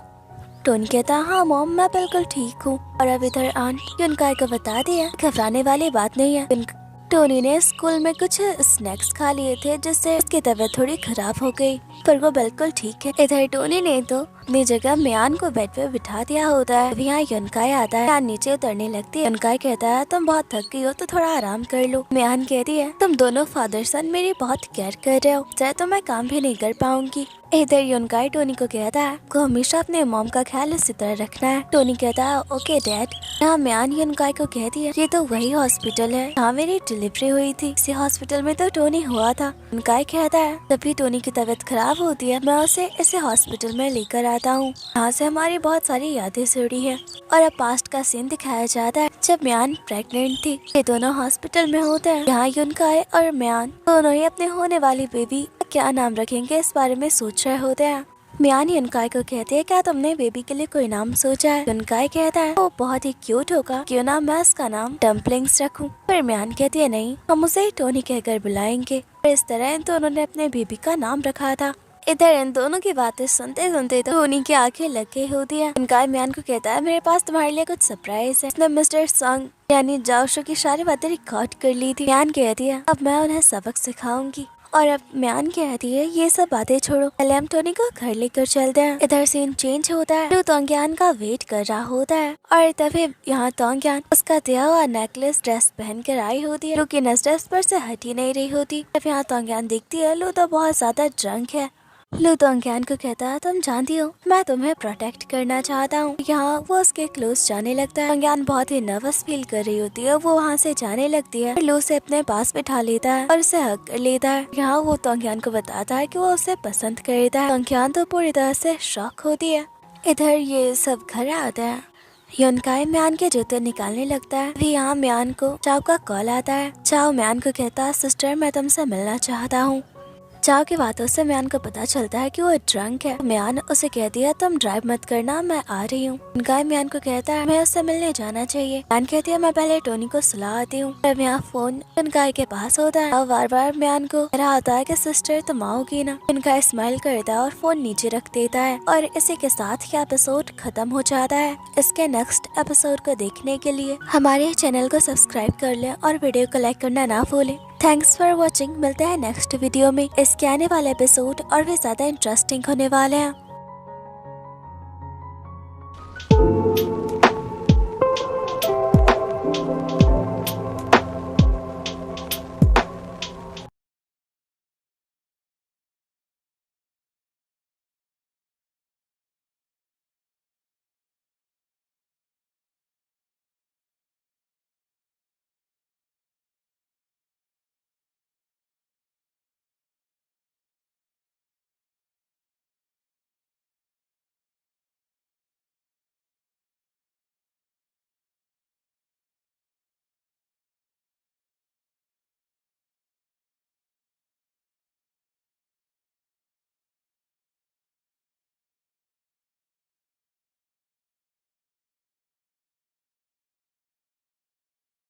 टोनी कहता है हाँ मॉम मैं बिल्कुल ठीक हूँ। और अब इधर आंट योनकाई को बता दिया घबराने वाली बात नहीं है। टोनी ने स्कूल में कुछ स्नैक्स खा लिए थे जिससे उसकी तबीयत थोड़ी खराब हो गई, पर वो बिल्कुल ठीक है। इधर टोनी ने तो अपनी जगह म्यान को बेड पे बिठा दिया होता है। अभी यहाँ योनकाई आता है, म्यान नीचे उतरने लगती है। योनकाई कहता है तुम बहुत थक गई हो तो थोड़ा आराम कर लो। म्यान कहती है तुम दोनों फादर सन मेरी बहुत केयर कर रहे हो, चाहे तो मैं काम भी नहीं कर पाऊंगी। इधर योनकाई टोनी को कहता है को हमेशा अपने मॉम का ख्याल इसी तरह रखना है। टोनी कहता है ओके डैड। यहाँ म्यान योनकाई को कहती है ये तो वही हॉस्पिटल है जहाँ मेरी डिलीवरी हुई थी, इसी हॉस्पिटल में तो टोनी हुआ था। योनकाई कहता है तभी टोनी की तबीयत खराब होती है, मैं उसे इसे हॉस्पिटल में लेकर आता हूँ, यहाँ से हमारी बहुत सारी यादें जुड़ी है। और अब पास्ट का सीन दिखाया जाता है जब म्यान प्रेग्नेंट थी। ये दोनों हॉस्पिटल में होते हैं। यहाँ योनकाई और म्यान दोनों ही अपने होने वाली बेबी क्या नाम रखेंगे इस बारे में सोच रहे होते हैं। म्यान योनकाई को कहती है क्या तुमने बेबी के लिए कोई नाम सोचा है? योनकाई कहता है वो बहुत ही क्यूट होगा, क्यों ना मैं उसका नाम डम्पलिंग्स रखूं। पर म्यान कहती है नहीं हम उसे टोनी कहकर बुलाएंगे। इस तरह इन दोनों ने अपने बेबी का नाम रखा था। इधर इन दोनों की बातें सुनते सुनते तो टोनी की आंखें लग गई होती है। योनकाई म्यान को कहता है मेरे पास तुम्हारे लिए कुछ सरप्राइज है। उसने मिस्टर सॉन्ग यानी जाओशो की सारी बातें रिकॉर्ड कर ली थी। म्यान कहती है अब मैं उन्हें सबक सिखाऊंगी। और अब म्यान कहती है ये सब बातें छोड़ो, पहले हम टोनी को घर लेकर चलते हैं। इधर सीन चेंज होता है, लू तोंग्यान का वेट कर रहा होता है और तभी यहाँ तोंग्यान उसका दिया हुआ नेकलेस ड्रेस पहन कर आई होती है। लू की नजर उस पर से हट ही नहीं रही होती। तब यहाँ तोंग्यान देखती है लू तो बहुत ज्यादा ड्रंक है। लू तोंग्यान को कहता है तुम जानती हो मैं तुम्हें प्रोटेक्ट करना चाहता हूँ। यहाँ वो उसके क्लोज जाने लगता है। तोंग्यान बहुत ही नर्वस फील कर रही होती है, वो वहाँ से जाने लगती है। लू से अपने पास बिठा लेता है और उसे हक कर लेता है। यहाँ वो तोंग्यान को बताता है कि वो उसे पसंद करता है। तोंग्यान तो पूरी तरह से शॉक होती है। इधर ये सब घर आता है। योनकाई म्यान के जूते निकालने लगता है। भी यहाँ म्यान को चाओ का कॉल आता है। चाओ म्यान को कहता है सिस्टर मैं तुमसे मिलना चाहता हूँ। चाओ की बातों से म्यान को पता चलता है कि वो ड्रंक है। म्यान उसे कहती है तुम ड्राइव मत करना मैं आ रही हूँ। योनकाई म्यान को कहता है मैं उससे मिलने जाना चाहिए। म्यान कहती है मैं पहले टोनी को सुला आती हूँ। तब यहाँ फोन योनकाई के पास होता है और बार बार म्यान को कह रहा होता है कि सिस्टर तुम आओगी ना। योनकाई स्माइल करता है और फोन नीचे रख देता है और इसी के साथ ये एपिसोड खत्म हो जाता है। इसके नेक्स्ट एपिसोड को देखने के लिए हमारे चैनल को सब्सक्राइब कर लें और वीडियो को लाइक करना ना भूलें। Thanks for watching. मिलते हैं नेक्स्ट वीडियो में। इसके आने वाले एपिसोड और भी ज्यादा इंटरेस्टिंग होने वाले हैं।